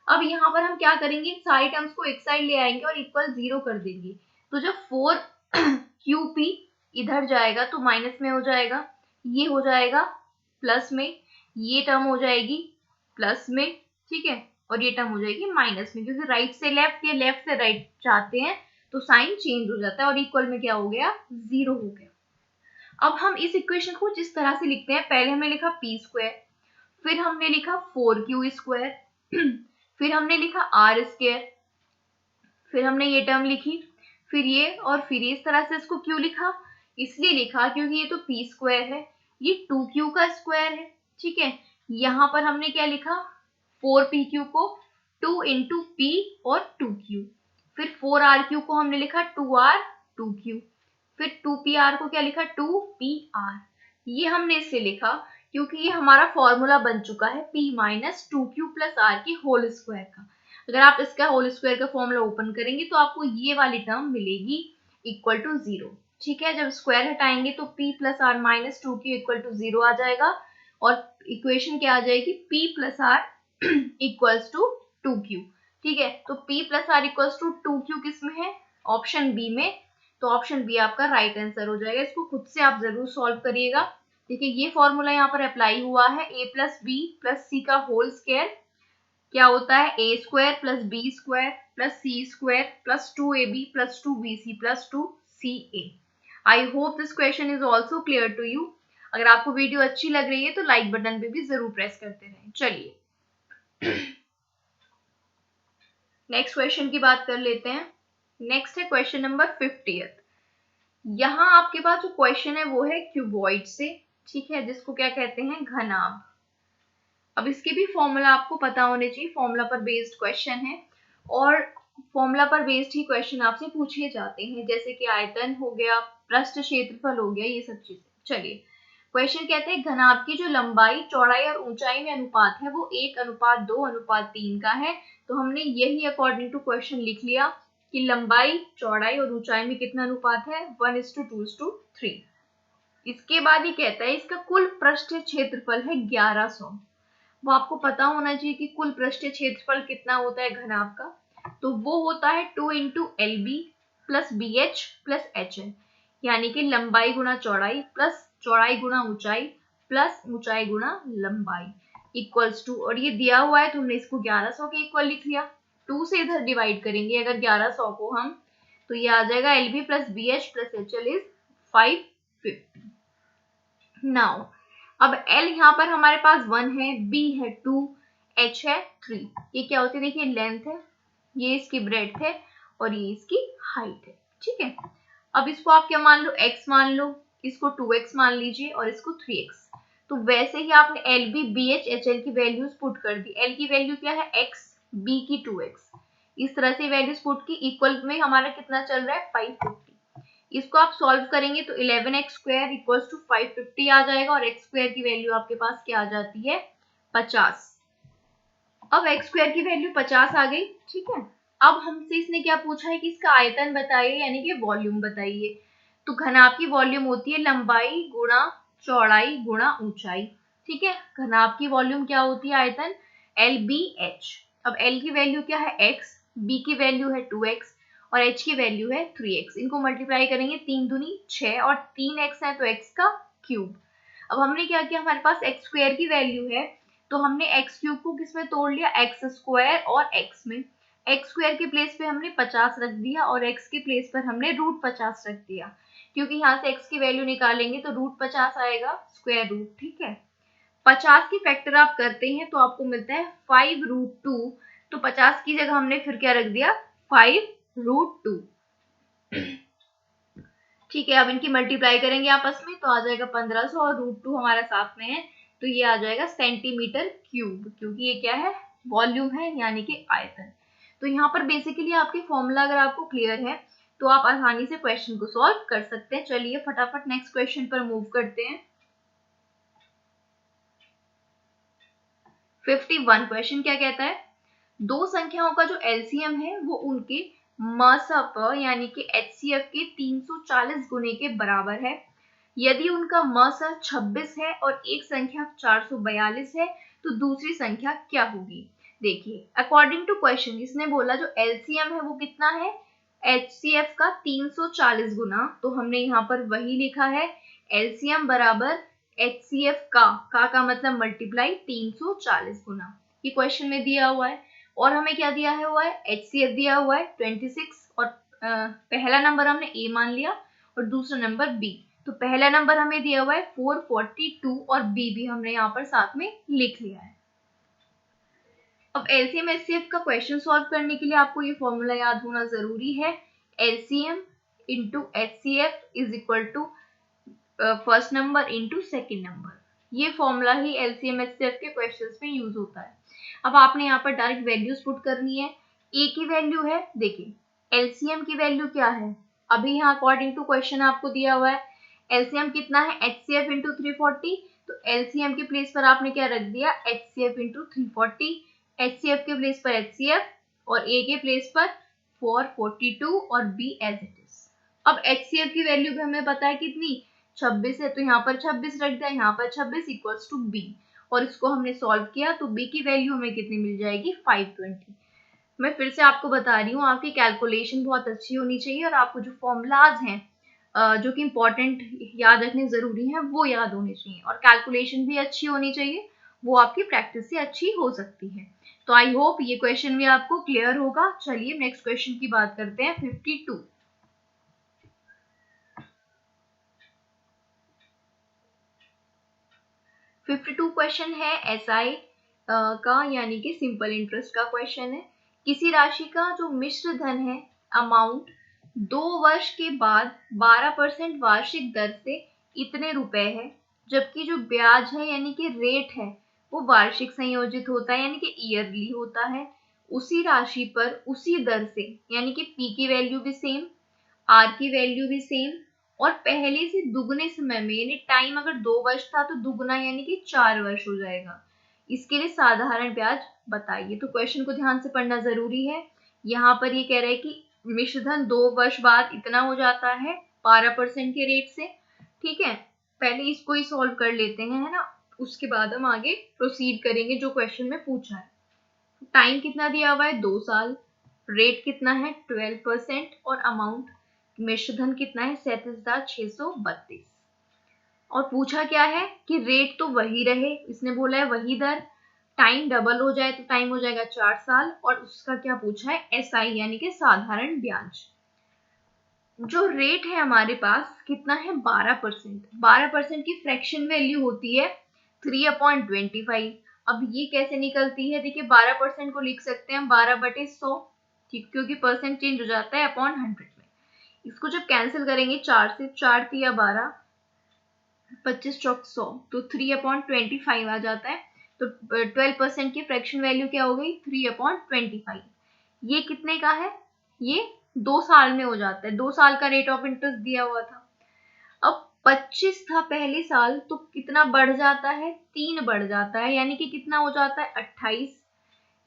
A: अब यहाँ पर हम क्या करेंगे, सारी टर्म्स को एक साइड ले आएंगे और इक्वल 0 कर देंगे, तो जब 4qp इधर जाएगा तो माइनस में हो जाएगा, ये हो जाएगा प्लस में, ये टर्म हो जाएगी प्लस में, ठीक है, और ये टर्म हो जाएगी माइनस में, क्योंकि राइट से लेफ्ट या लेफ्ट से राइट चाहते हैं तो साइन चेंज हो जाता है और इक्वल में क्या हो गया 0 हो गया। अब हम इस इक्वेशन को जिस तरह से लिखते हैं, पहले हमने लिखा पी स्क्वायर, फिर हमने लिखा 4q स्क्वायर, फिर हमने लिखा r स्क्वायर, फिर हमने ये टर्म लिखी, फिर ये और फिर इस तरह से इसको क्यों लिखा, इसलिए लिखा क्योंकि ये तो p स्क्वायर है, ये 2q का स्क्वायर है। ठीक है, यहाँ पर हमने क्या लिखा 4pq को 2 इंटू p और 2q, फिर 4rq को हमने लिखा 2r 2q, फिर 2pr को क्या लिखा 2pr। ये हमने इससे लिखा क्योंकि ये हमारा फॉर्मूला बन चुका है p minus 2q plus r की होल स्क्वायर का। अगर आप इसका होल स्क्वायर का फॉर्मूला ओपन करेंगे तो आपको ये वाली टर्म मिलेगी इक्वल टू 0। ठीक है, जब स्क्वायर हटाएंगे तो p plus r minus 2q equal to 0 आ जाएगा और इक्वेशन क्या आ जाएगी p plus r equals to 2q। ठीक है, तो p plus r equals to 2q किस में है, ऑप्शन बी में, तो ऑप्शन बी आपका राइट आंसर हो जाएगा। इसको खुद से आप जरूर सॉल्व करिएगा। देखिए ये फॉर्मूला यहाँ पर अप्लाई हुआ है, a plus b plus c का होल स्क्वायर क्या होता है a square plus b square plus c square plus 2ab plus 2bc plus 2ca। I hope this question is also clear to you. अगर आपको video अच्छी लग रही है तो लाइक बटन पे भी जरूर प्रेस करते रहें। चलिए नेक्स्ट क्वेश्चन की बात कर लेते हैं। नेक्स्ट है क्वेश्चन नंबर 50th। यहाँ आपके पास जो क्वेश्चन है वो है क्यूबॉइड से, ठीक है, जिसको क्या कहते हैं घनाभ। अब इसके भी फॉर्मूला आपको पता होने चाहिए, फॉर्मूला पर बेस्ड क्वेश्चन है और फॉर्मूला पर बेस्ड ही क्वेश्चन आपसे पूछे जाते हैं, जैसे कि आयतन हो गया, पृष्ठ क्षेत्रफल हो गया, ये सब चीजें। चलिए क्वेश्चन कहते हैं घनाभ की जो लंबाई चौड़ाई और ऊंचाई में अनुपात है वो 1:2:3 का है। तो हमने यही अकॉर्डिंग टू क्वेश्चन लिख लिया कि लंबाई चौड़ाई और ऊंचाई में कितना अनुपात है 1:2:3। इसके बाद ही कहता है इसका कुल पृष्ठ क्षेत्रफल है 1100। वो आपको पता होना चाहिए कि कुल पृष्ठीय क्षेत्रफल कितना होता है घनाभ का, तो वो होता है 2 into LB plus BH plus HL, यानी कि लंबाई गुना चौड़ाई प्लस चौड़ाई गुना ऊंचाई प्लस ऊंचाई गुना लंबाई इक्वल्स टू, और ये दिया हुआ है तो हमने इसको 1100 के इक्वल लिख लिया। 2 से इधर डिवाइड करेंगे अगर 1100 को हम, तो ये आ जाएगा LB plus BH plus HL is 550। Now अब L यहाँ पर हमारे पास 1 है, B है 2, H है 3। ये क्या होती है देखिए लेंथ है, ये इसकी ब्रेड्थ है और ये इसकी हाइट है। ठीक है, अब इसको आप क्या मान लो x मान लो, इसको 2x मान लीजिए और इसको 3x। तो वैसे ही आपने LB BH HL की वैल्यूज पुट कर दी। L की वैल्यू क्या है x, B की 2x, इस तरह से वैल्यूज पुट की, इक्वल में हमारा कितना चल रहा है 550। इसको आप सॉल्व करेंगे तो 11x² इक्वल्स टू 550 आ जाएगा और x² की वैल्यू आपके पास क्या आ जाती है 50। अब x² की वैल्यू 50 आ गई, ठीक है। अब हमसे इसने क्या पूछा है कि इसका आयतन बताइए यानी कि वॉल्यूम बताइए। तो घनाभ की वॉल्यूम होती है लंबाई गुणा चौड़ाई गुणा ऊंचाई, ठीक है। घनाभ की वॉल्यूम क्या होती है आयतन LBH। अब L की वैल्यू क्या है x, B की वैल्यू है 2x और h की वैल्यू है 3x। इनको मल्टीप्लाई करेंगे 3 दूनी 6 और 3x है तो x का क्यूब। अब हमने क्या किया, हमारे पास x² की वैल्यू है तो हमने x क्यूब को किस में तोड़ लिया x² और x में। x² के प्लेस पे हमने 50 रख दिया और x के प्लेस पर हमने √50 रख दिया, क्योंकि यहाँ से x की वैल्यू निकालेंगे तो √50 आएगा स्क्वायर रूट, ठीक है। 50 की फैक्टर आप करते हैं तो आपको मिलता है 5√2। तो 50 की जगह हमने फिर क्या रख दिया 5√2, ठीक है। अब इनकी मल्टीप्लाई करेंगे आपस में तो आ जाएगा 1500 और √2 हमारा साथ में है तो ये आ जाएगा सेंटीमीटर क्यूब, क्योंकि ये क्या है वॉल्यूम है यानी कि आयतन। तो यहाँ पर बेसिकली आपके फॉर्मूला अगर आपको क्लियर है तो आप आसानी से क्वेश्चन को सॉल्व कर सकते हैं। चलिए फटाफट नेक्स्ट क्वेश्चन पर मूव करते हैं। 51 क्वेश्चन क्या कहता है, दो संख्याओं का जो एलसीएम है वो उनके मसप यानी कि एचसीएफ के 340 गुने के बराबर है। यदि उनका मस 26 है और एक संख्या 442 है तो दूसरी संख्या क्या होगी। देखिए अकॉर्डिंग टू क्वेश्चन इसने बोला जो एलसीएम है वो कितना है एचसीएफ का 340 गुना, तो हमने यहाँ पर वही लिखा है एलसीएम बराबर एचसीएफ का मतलब मल्टीप्लाई 340 गुना। ये क्वेश्चन में दिया हुआ है और हमें क्या दिया है हुआ है एचसीएफ दिया हुआ है 26 और पहला नंबर हमने ए मान लिया और दूसरा नंबर बी। तो पहला नंबर हमें दिया हुआ है 442 और बी भी हमने यहाँ पर साथ में लिख लिया है। अब एलसीएम एचसीएफ का क्वेश्चन सॉल्व करने के लिए आपको ये फॉर्मूला याद होना जरूरी है, LCM into HCF is equal to first number into second number. ये फॉर्मूला ही एलसीएम एचसीएफ के क्वेश्चंस में यूज होता है। अब आपने यहाँ पर डायरेक्ट वैल्यूज पुट करनी है। ए की वैल्यू है, देखिए एलसीएम की वैल्यू क्या है, अभी यहाँ अकॉर्डिंग टू क्वेश्चन आपको दिया हुआ है एलसीएम कितना है एचसीएफ इंटू 340, तो एलसीएम के प्लेस पर आपने क्या रख दिया एचसीएफ इंटू 340, एचसीएफ के प्लेस पर एचसीएफ और ए के प्लेस पर 442 और बी एज इट इज। अब एचसीएफ की वैल्यू भी हमें पता है कितनी 26 है तो यहाँ पर 26 रख दिया, यहाँ पर 26 इक्वल्स टू बी और इसको हमने सॉल्व किया तो बी की वैल्यू हमें कितनी मिल जाएगी 520। मैं फिर से आपको बता रही हूँ आपकी कैलकुलेशन बहुत अच्छी होनी चाहिए और आपको जो फॉर्मूलाज हैं जो कि इंपॉर्टेंट याद रखने जरूरी हैं वो याद होने चाहिए और कैलकुलेशन भी अच्छी होनी चाहिए, वो आपकी प्रैक्टिस से अच्छी हो सकती है। तो आई होप ये क्वेश्चन भी आपको क्लियर होगा। चलिए नेक्स्ट क्वेश्चन की बात करते हैं 52। 52 क्वेश्चन है एसआई का यानी कि सिंपल इंटरेस्ट का क्वेश्चन है। किसी राशि का जो मिश्र धन है अमाउंट 2 वर्ष के बाद 12% वार्षिक दर से इतने रुपए है, जबकि जो ब्याज है यानी कि रेट है वो वार्षिक संयोजित होता है यानी कि ईयरली होता है। उसी राशि पर उसी दर से यानी कि पी की वैल्यू भी सेम, आर की वैल्यू भी सेम और पहले से दुगने समय में यानी टाइम अगर 2 वर्ष था तो दुगना यानी कि 4 वर्ष हो जाएगा। इसके लिए साधारण ब्याज बताइए। तो क्वेश्चन को ध्यान से पढ़ना जरूरी है। यहाँ पर ये कह रहा है कि मिश्रधन 2 वर्ष बाद इतना हो जाता है 12% के रेट से, ठीक है। पहले इसको ही सॉल्व कर लेते हैं, है ना, उसके बाद हम आगे प्रोसीड करेंगे जो क्वेश्चन में पूछा है। टाइम कितना दिया हुआ है 2 साल, रेट कितना है 12% और अमाउंट मिश्रधन कितना है 37,632 और पूछा क्या है कि रेट तो वही रहे, इसने बोला है वही दर, टाइम डबल हो जाए तो टाइम हो जाएगा 4 साल और उसका क्या पूछा है एसआई यानी कि साधारण ब्याज। जो रेट है हमारे पास कितना है 12%, 12% की फ्रैक्शन वैल्यू होती है 3/25। अब ये कैसे निकलती है, देखिए 12% को लिख सकते हैं 12/100, ठीक, क्योंकि परसेंट चेंज हो जाता है अपॉन 100 में। इसको जब कैंसिल करेंगे 4 से, 4 तिया 12, 25 चौक 100 तो 3/25 आ जाता है। तो 12% की फ्रैक्शन वैल्यू क्या हो गई 3/25। ये कितने का है, ये 2 साल में हो जाता है, 2 साल का रेट ऑफ इंटरेस्ट दिया हुआ था। अब 25 था पहले साल, तो कितना बढ़ जाता है, 3 बढ़ जाता है, यानी कि कितना हो जाता है 28।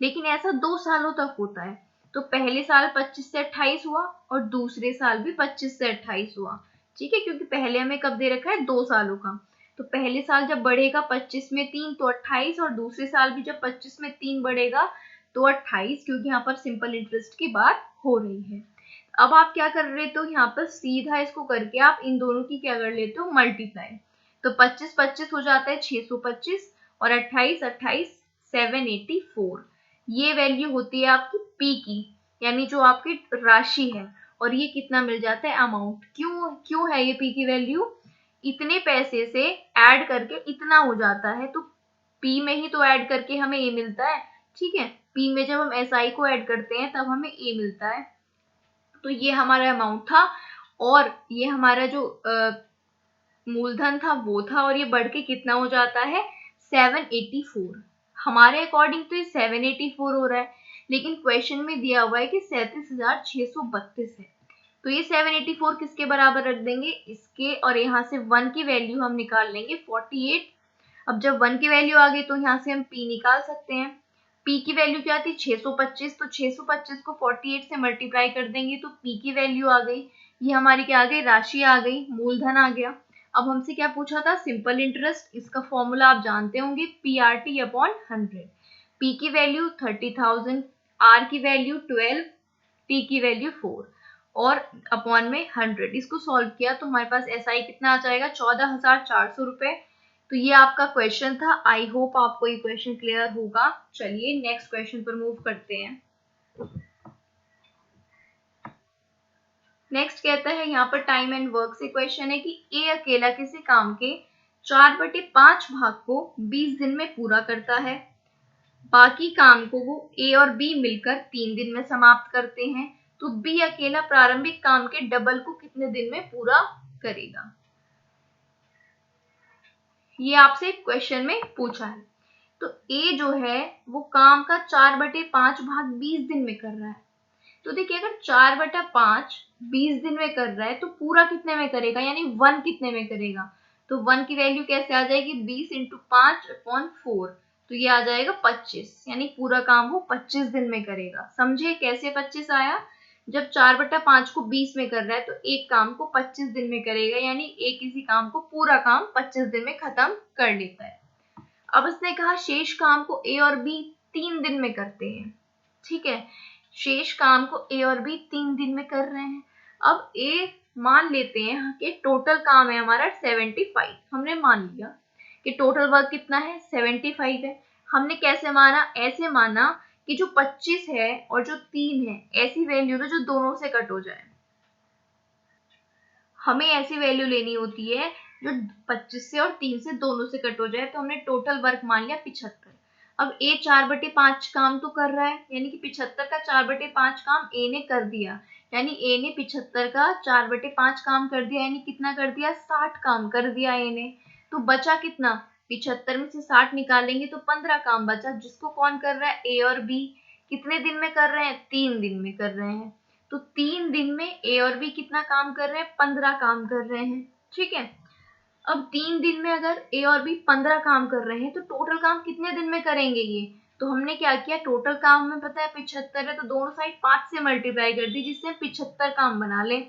A: लेकिन ऐसा 2 सालों तक होता है, तो पहले साल 25 से 28 हुआ और दूसरे साल भी 25 से 28 हुआ। ठीक है, क्योंकि पहले हमें कब दे रखा है, 2 सालों का। तो पहले साल जब बढ़ेगा 25 में 3 तो 28, और दूसरे साल भी जब 25 में 3 बढ़ेगा तो 28, क्योंकि यहाँ पर सिंपल इंटरेस्ट की बात हो रही है। अब आप क्या कर रहे हो, यहाँ पर सीधा इसको करके आप इन दोनों की क्या कर लेते हो, मल्टीप्लाई। तो 25 25 हो जाता है 625, और 28 28 784। ये वैल्यू होती है आपकी पी की, यानी जो आपकी राशि है। और ये कितना मिल जाता है, अमाउंट। क्यों है ये पी की वैल्यू, इतने पैसे से ऐड करके इतना हो जाता है, तो पी में ही तो ऐड करके हमें ए मिलता है। ठीक है, पी में जब हम एस आई को ऐड करते हैं तब हमें ए मिलता है। तो ये हमारा अमाउंट था, और ये हमारा जो मूलधन था वो था, और ये बढ़ के कितना हो जाता है 784। हमारे अकॉर्डिंग तो ये 784 हो रहा है, लेकिन क्वेश्चन में दिया हुआ है कि 37,632 है। तो ये 784 किसके बराबर रख देंगे, इसके, और यहाँ से 1 की वैल्यू हम निकाल लेंगे 48। अब जब 1 की वैल्यू आ गई तो यहाँ से हम p निकाल सकते हैं। p की वैल्यू क्या थी 625, तो 625 को 48 से मल्टीप्लाई कर देंगे तो p की वैल्यू आ गई। ये हमारी क्या आ गई, राशि आ गई, मूलधन आ गया। अब हमसे क्या पूछा था, सिंपल इंटरेस्ट। इसका फॉर्मूला आप जानते होंगे, PRT अपॉन 100। p की वैल्यू 30,000, r की वैल्यू 12, t की वैल्यू 4, और अपॉन में 100। इसको सॉल्व किया तो हमारे पास SI कितना आ जाएगा, 14,400 रुपए। तो ये आपका क्वेश्चन था। आई होप आपको ये क्वेश्चन क्लियर होगा। चलिए नेक्स्ट क्वेश्चन पर मूव करते हैं। नेक्स्ट कहता है यहाँ पर टाइम एंड वर्क से क्वेश्चन है कि ए अकेला किसी काम के 4/5 भाग को 20 दिन में पूरा करता है। बाकी काम को वो ए और बी मिलकर 3 दिन में समाप्त करते हैं। तो बी अकेला प्रारंभिक काम के डबल को कितने दिन में पूरा करेगा, ये आपसे क्वेश्चन में पूछा है। तो ए जो है वो काम का 4/5 भाग 20 दिन में कर रहा है। तो देखिए, अगर 4/5 20 दिन में कर रहा है तो पूरा कितने में करेगा, यानी 1 कितने में करेगा। तो 1 की वैल्यू कैसे आ जाएगी, 20 इंटू 5/4, तो ये आ जाएगा 25, यानी पूरा काम वो 25 दिन में करेगा। समझे कैसे 25 आया, जब 4/5 को 20 में कर रहा है तो एक काम को 25 दिन में करेगा, यानी एक किसी काम को पूरा काम 25 दिन में खत्म कर लेता है। अब इसने कहा शेष काम को ए और बी 3 दिन में करते हैं। ठीक है, शेष काम को ए और बी 3 दिन में कर रहे हैं। अब ए मान लेते हैं कि टोटल काम है हमारा 75। हमने मान लिया कि टोटल वर्क कितना है, 75 है। हमने कैसे माना, ऐसे माना कि जो 25 है और जो 3 है ऐसी वैल्यू लो जो दोनों से कट हो जाए। हमें ऐसी वैल्यू लेनी होती है जो 25 से और 3 से दोनों से कट हो जाए। तो हमने टोटल वर्क मान लिया 75। अब ए 4/5 काम तो कर रहा है, यानी कि 75 का 4/5 काम ए ने कर दिया, यानी ए ने 75 का 4/5 काम कर दिया, यानी कितना कर दिया, 60 काम कर दिया ए ने। तो बचा कितना, 75 में से 60 निकालेंगे तो 15 काम बचा, जिसको कौन कर रहा है, ए और बी। कितने दिन में कर रहे हैं, 3 दिन में कर रहे हैं। तो 3 दिन में ए और बी कितना काम कर रहे हैं, 15 काम कर रहे हैं। ठीक है, अब 3 दिन में अगर ए और बी 15 काम कर रहे हैं तो टोटल काम कितने दिन में करेंगे ये। तो हमने क्या किया, टोटल काम में पता है 75 है, तो दोनों साइड 5 से मल्टीप्लाई कर दी, जिससे 75 काम बना ले।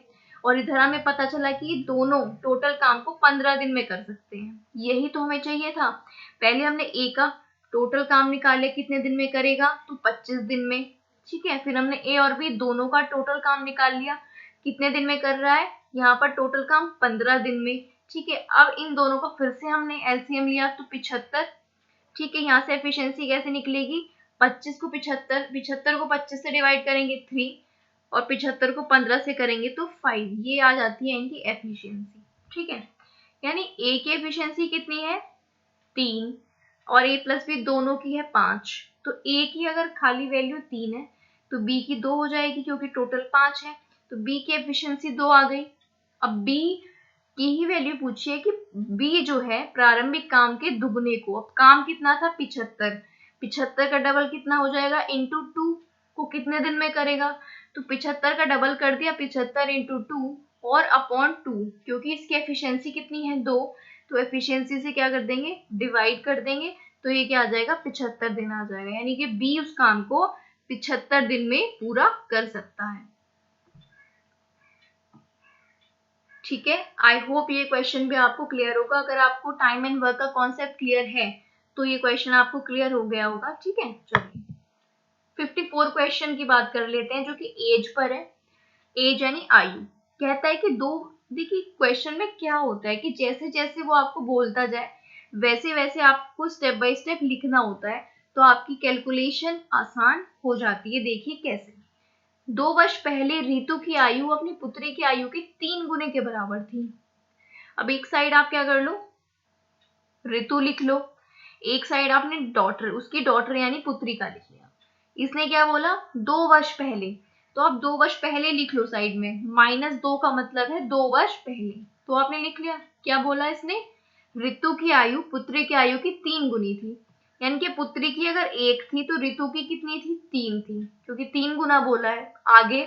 A: और इधर हमें पता चला कि ये दोनों टोटल काम को 15 दिन में कर सकते हैं। यही तो हमें चाहिए था। पहले हमने ए का टोटल काम निकाले, कितने दिन में करेगा, तो 25 दिन में। ठीक है, फिर हमने ए और बी दोनों का टोटल काम निकाल लिया, कितने दिन में कर रहा है, यहाँ पर टोटल काम 15 दिन में। ठीक है, अब इन दोनों का फिर से हमने एलसीएम लिया तो 75। ठीक है, यहाँ से एफिशिएंसी कैसे निकलेगी, 25 को 75 को 25 से डिवाइड करेंगे 3, और 75 को 15 से करेंगे तो 5। ये आ जाती है इनकी एफिशिएंसी। ठीक है, यानी ए की एफिशिएंसी कितनी है, 3, और ए प्लस बी दोनों की है 5। तो ए की अगर खाली वैल्यू 3 है तो बी की 2 हो जाएगी, क्योंकि टोटल 5 है। तो बी की एफिशिएंसी 2 आ गई। अब बी की ही वैल्यू पूछी है कि बी जो है प्रारंभिक काम के दुगने को, अब काम कितना था 75, 75 का डबल कितना हो जाएगा, इंटू 2। को कितने दिन में करेगा, तो 75 का डबल कर दिया, 75 इंटू 2 और अपॉन 2, क्योंकि इसकी एफिशिएंसी कितनी है 2, तो एफिशिएंसी से क्या कर देंगे डिवाइड कर देंगे, तो ये क्या आ जाएगा 75 दिन आ जाएगा, यानी कि बी उस काम को 75 दिन में पूरा कर सकता है। ठीक है, आई होप ये क्वेश्चन भी आपको क्लियर होगा। अगर आपको टाइम एंड वर्क का कॉन्सेप्ट क्लियर है तो ये क्वेश्चन आपको क्लियर हो गया होगा। ठीक है, चलिए 54 क्वेश्चन की बात कर लेते हैं जो कि एज पर है। एज यानी आयु। कहता है कि देखिए क्वेश्चन में क्या होता है कि जैसे जैसे वो आपको बोलता जाए वैसे वैसे आपको स्टेप बाय स्टेप लिखना होता है, तो आपकी कैलकुलेशन आसान हो जाती है। देखिए कैसे, 2 वर्ष पहले रितु की आयु अपनी पुत्री की आयु के 3 गुने के बराबर थी। अब एक साइड आप क्या कर लो, रितु लिख लो, एक साइड आपने डॉटर, उसकी डॉटर यानी पुत्री का लिख लिया। इसने क्या बोला 2 वर्ष पहले, तो आप 2 वर्ष पहले लिख लो साइड में, -2 का मतलब है 2 वर्ष पहले, तो आपने लिख लिया। क्या बोला इसने, ऋतु की आयु पुत्री की आयु की 3 गुनी थी, यानी कि पुत्री की अगर 1 थी तो ऋतु की कितनी थी 3 थी, क्योंकि 3 गुना बोला है। आगे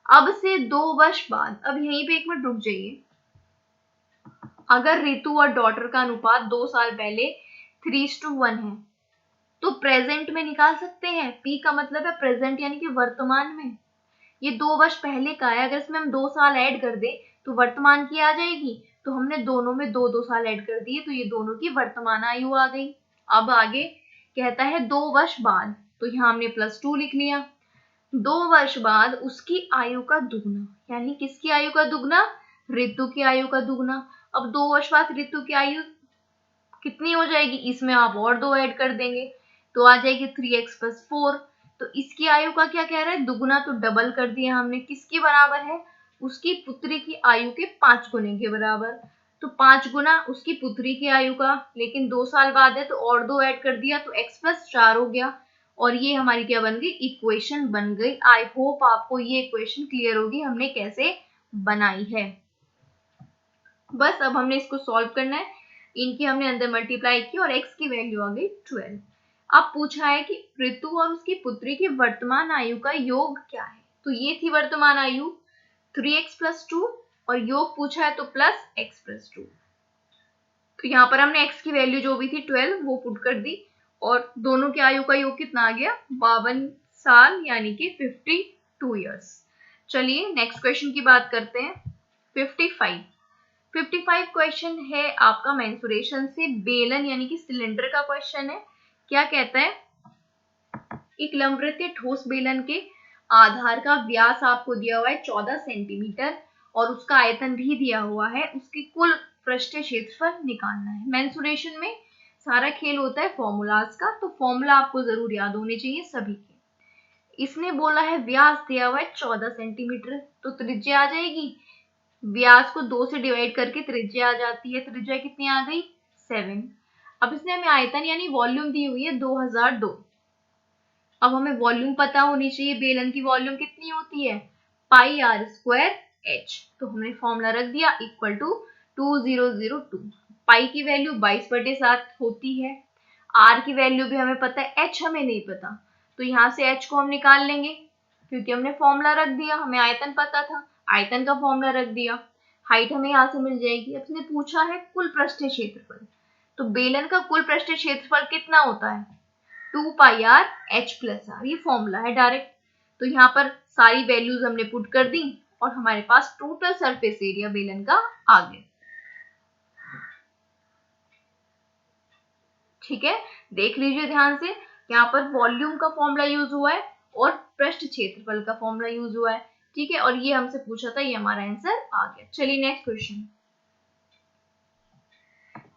A: अब से 2 वर्ष बाद, अब यहीं पे एक मिनट रुक जाइए, अगर ऋतु और डॉटर का अनुपात 2 साल पहले 3:1 है तो प्रेजेंट में निकाल सकते हैं। पी का मतलब है प्रेजेंट यानी कि वर्तमान में। ये 2 वर्ष पहले का है, अगर इसमें हम 2 साल ऐड कर दे तो वर्तमान की आ जाएगी, तो हमने दोनों में 2-2 साल ऐड कर दिए, तो ये दोनों की वर्तमान आयु आ गई। अब आगे कहता है 2 वर्ष बाद, तो यहाँ हमने +2 लिख लिया। 2 वर्ष बाद उसकी आयु का दुगना, यानी किसकी आयु का दुगना, ऋतु की आयु का दुगना। अब 2 वर्ष बाद ऋतु की आयु कितनी हो जाएगी, इसमें आप और 2 ऐड कर देंगे तो आ जाएगी 3x + 4। तो इसकी आयु का क्या कह रहा है, दुगना, तो डबल कर दिया हमने, किसके बराबर है, उसकी पुत्री की आयु के 5 गुने के बराबर। तो 5 गुना उसकी पुत्री की आयु का, लेकिन 2 साल बाद है तो और 2 ऐड कर दिया, तो x + 4 हो गया, और ये हमारी क्या बन गई, इक्वेशन बन गई। आई होप आपको ये इक्वेशन क्लियर होगी हमने कैसे बनाई है। बस अब हमने इसको सॉल्व करना है, इनकी हमने अंदर मल्टीप्लाई की और x की वैल्यू आ गई 12। अब पूछा है कि ऋतु और उसकी पुत्री की वर्तमान आयु का योग क्या है, तो ये थी वर्तमान आयु 3x + 2 और योग पूछा है तो +x + 2। तो यहाँ पर हमने x की वैल्यू जो भी थी 12 वो पुट कर दी, और दोनों की आयु का योग कितना आ गया 52 साल, यानी कि 52 ईयर्स। चलिए नेक्स्ट क्वेश्चन की बात करते हैं। 55 क्वेश्चन है आपका मेंसुरेशन से बेलन यानी कि सिलेंडर का क्वेश्चन है। क्या कहता है, एक लंबवृत्तीय ठोस बेलन के आधार का व्यास आपको दिया हुआ है 14 सेंटीमीटर और उसका आयतन भी दिया हुआ है, उसकी कुल पृष्ठीय क्षेत्रफल निकालना है। मेंसुरेशन में सारा खेल होता है फॉर्मूलाज का, तो फॉर्मूला आपको जरूर याद होने चाहिए सभी के। इसने बोला है व्यास दिया हुआ है 14 सेंटीमीटर, तो त्रिज्या आ जाएगी, व्यास को 2 से डिवाइड करके त्रिज्या आ जाती है, त्रिज्या कितनी आ गई 7। अब इसने हमें आयतन यानी वॉल्यूम दी हुई है 2002। अब हमें वॉल्यूम पता होनी चाहिए, बेलन की वॉल्यूम कितनी होती है πr²h, तो हमने फॉर्मूला रख दिया = 2002। पाई की वैल्यू 22/7 होती है, r की वैल्यू भी हमें पता है, h हमें नहीं पता, तो यहाँ से h को हम निकाल लेंगे क्योंकि हमने फॉर्मूला रख दिया, हमें आयतन पता था, आयतन का फॉर्मूला रख दिया, हाइट हमें यहाँ से मिल जाएगी। अब इसने पूछा है कुल पृष्ठीय क्षेत्रफल, तो बेलन का कुल पृष्ठीय क्षेत्रफल कितना होता है 2πr(h + r), ये फॉर्मूला है डायरेक्ट। तो यहाँ पर सारी वैल्यूज हमने पुट कर दी और हमारे पास टोटल सरफेस एरिया बेलन का आ गया। ठीक है, देख लीजिए ध्यान से, यहाँ पर वॉल्यूम का फॉर्मूला यूज हुआ है और पृष्ठ क्षेत्रफल का फॉर्मूला यूज हुआ है। ठीक है, और ये हमसे पूछा था, ये हमारा आंसर आ गया। चलिए नेक्स्ट क्वेश्चन।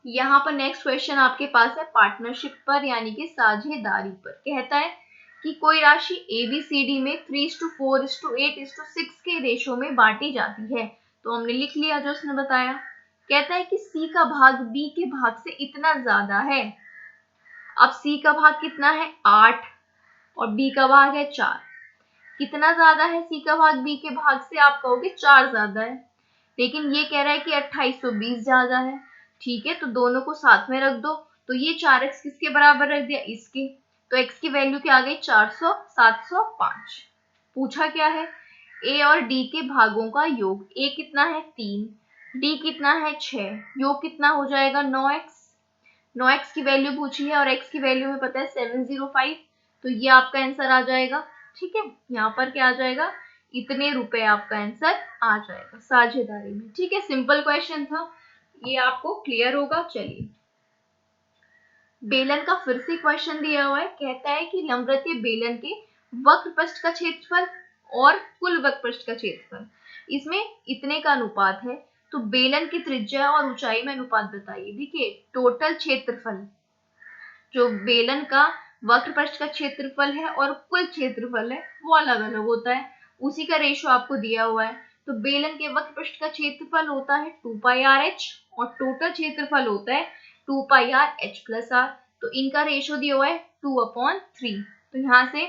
A: यहाँ पर नेक्स्ट क्वेश्चन आपके पास है पार्टनरशिप पर यानी कि साझेदारी पर। कहता है कि कोई राशि ABCD में 3:4:8:6 के रेशो में बांटी जाती है, तो हमने लिख लिया जो उसने बताया। कहता है कि C का भाग B के भाग से इतना ज्यादा है। अब C का भाग कितना है 8 और B का भाग है 4। कितना ज्यादा है C का भाग B के भाग से, आप कहोगे 4 ज्यादा है, लेकिन ये कह रहा है कि 2820 ज्यादा है। ठीक है, तो दोनों को साथ में रख दो, तो ये 4x किसके बराबर रख दिया, इसके, तो x की वैल्यू क्या आ गई 400, 705। पूछा क्या है, a और d के भागों का योग। a कितना है 3, d कितना है 6, योग कितना हो जाएगा 9x। 9x की वैल्यू पूछी है और x की वैल्यू में पता है 705, तो ये आपका आंसर आ जाएगा। ठीक है, यहाँ पर क्या आ जाएगा, इतने रुपए आपका आंसर आ जाएगा साझेदारी में। ठीक है, सिंपल क्वेश्चन था, ये आपको क्लियर होगा। चलिए, बेलन का फिर से क्वेश्चन दिया हुआ है, कहता है कि लंबवृत्तीय बेलन के वक्र पृष्ठ का क्षेत्रफल और कुल वक्र पृष्ठ का क्षेत्रफल, इसमें इतने का अनुपात है, तो बेलन की त्रिज्या और ऊंचाई में अनुपात बताइए। देखिए, टोटल क्षेत्रफल, जो बेलन का वक्र पृष्ठ का क्षेत्रफल है और कुल क्षेत्रफल है वो अलग अलग होता है, उसी का रेशो आपको दिया हुआ है। तो बेलन के वक्र पृष्ठ का क्षेत्रफल होता है 2πrh और टोटल क्षेत्रफल होता है 2πrh प्लस r। तो इनका रेशो दिया हुआ है 2/3। तो यहाँ से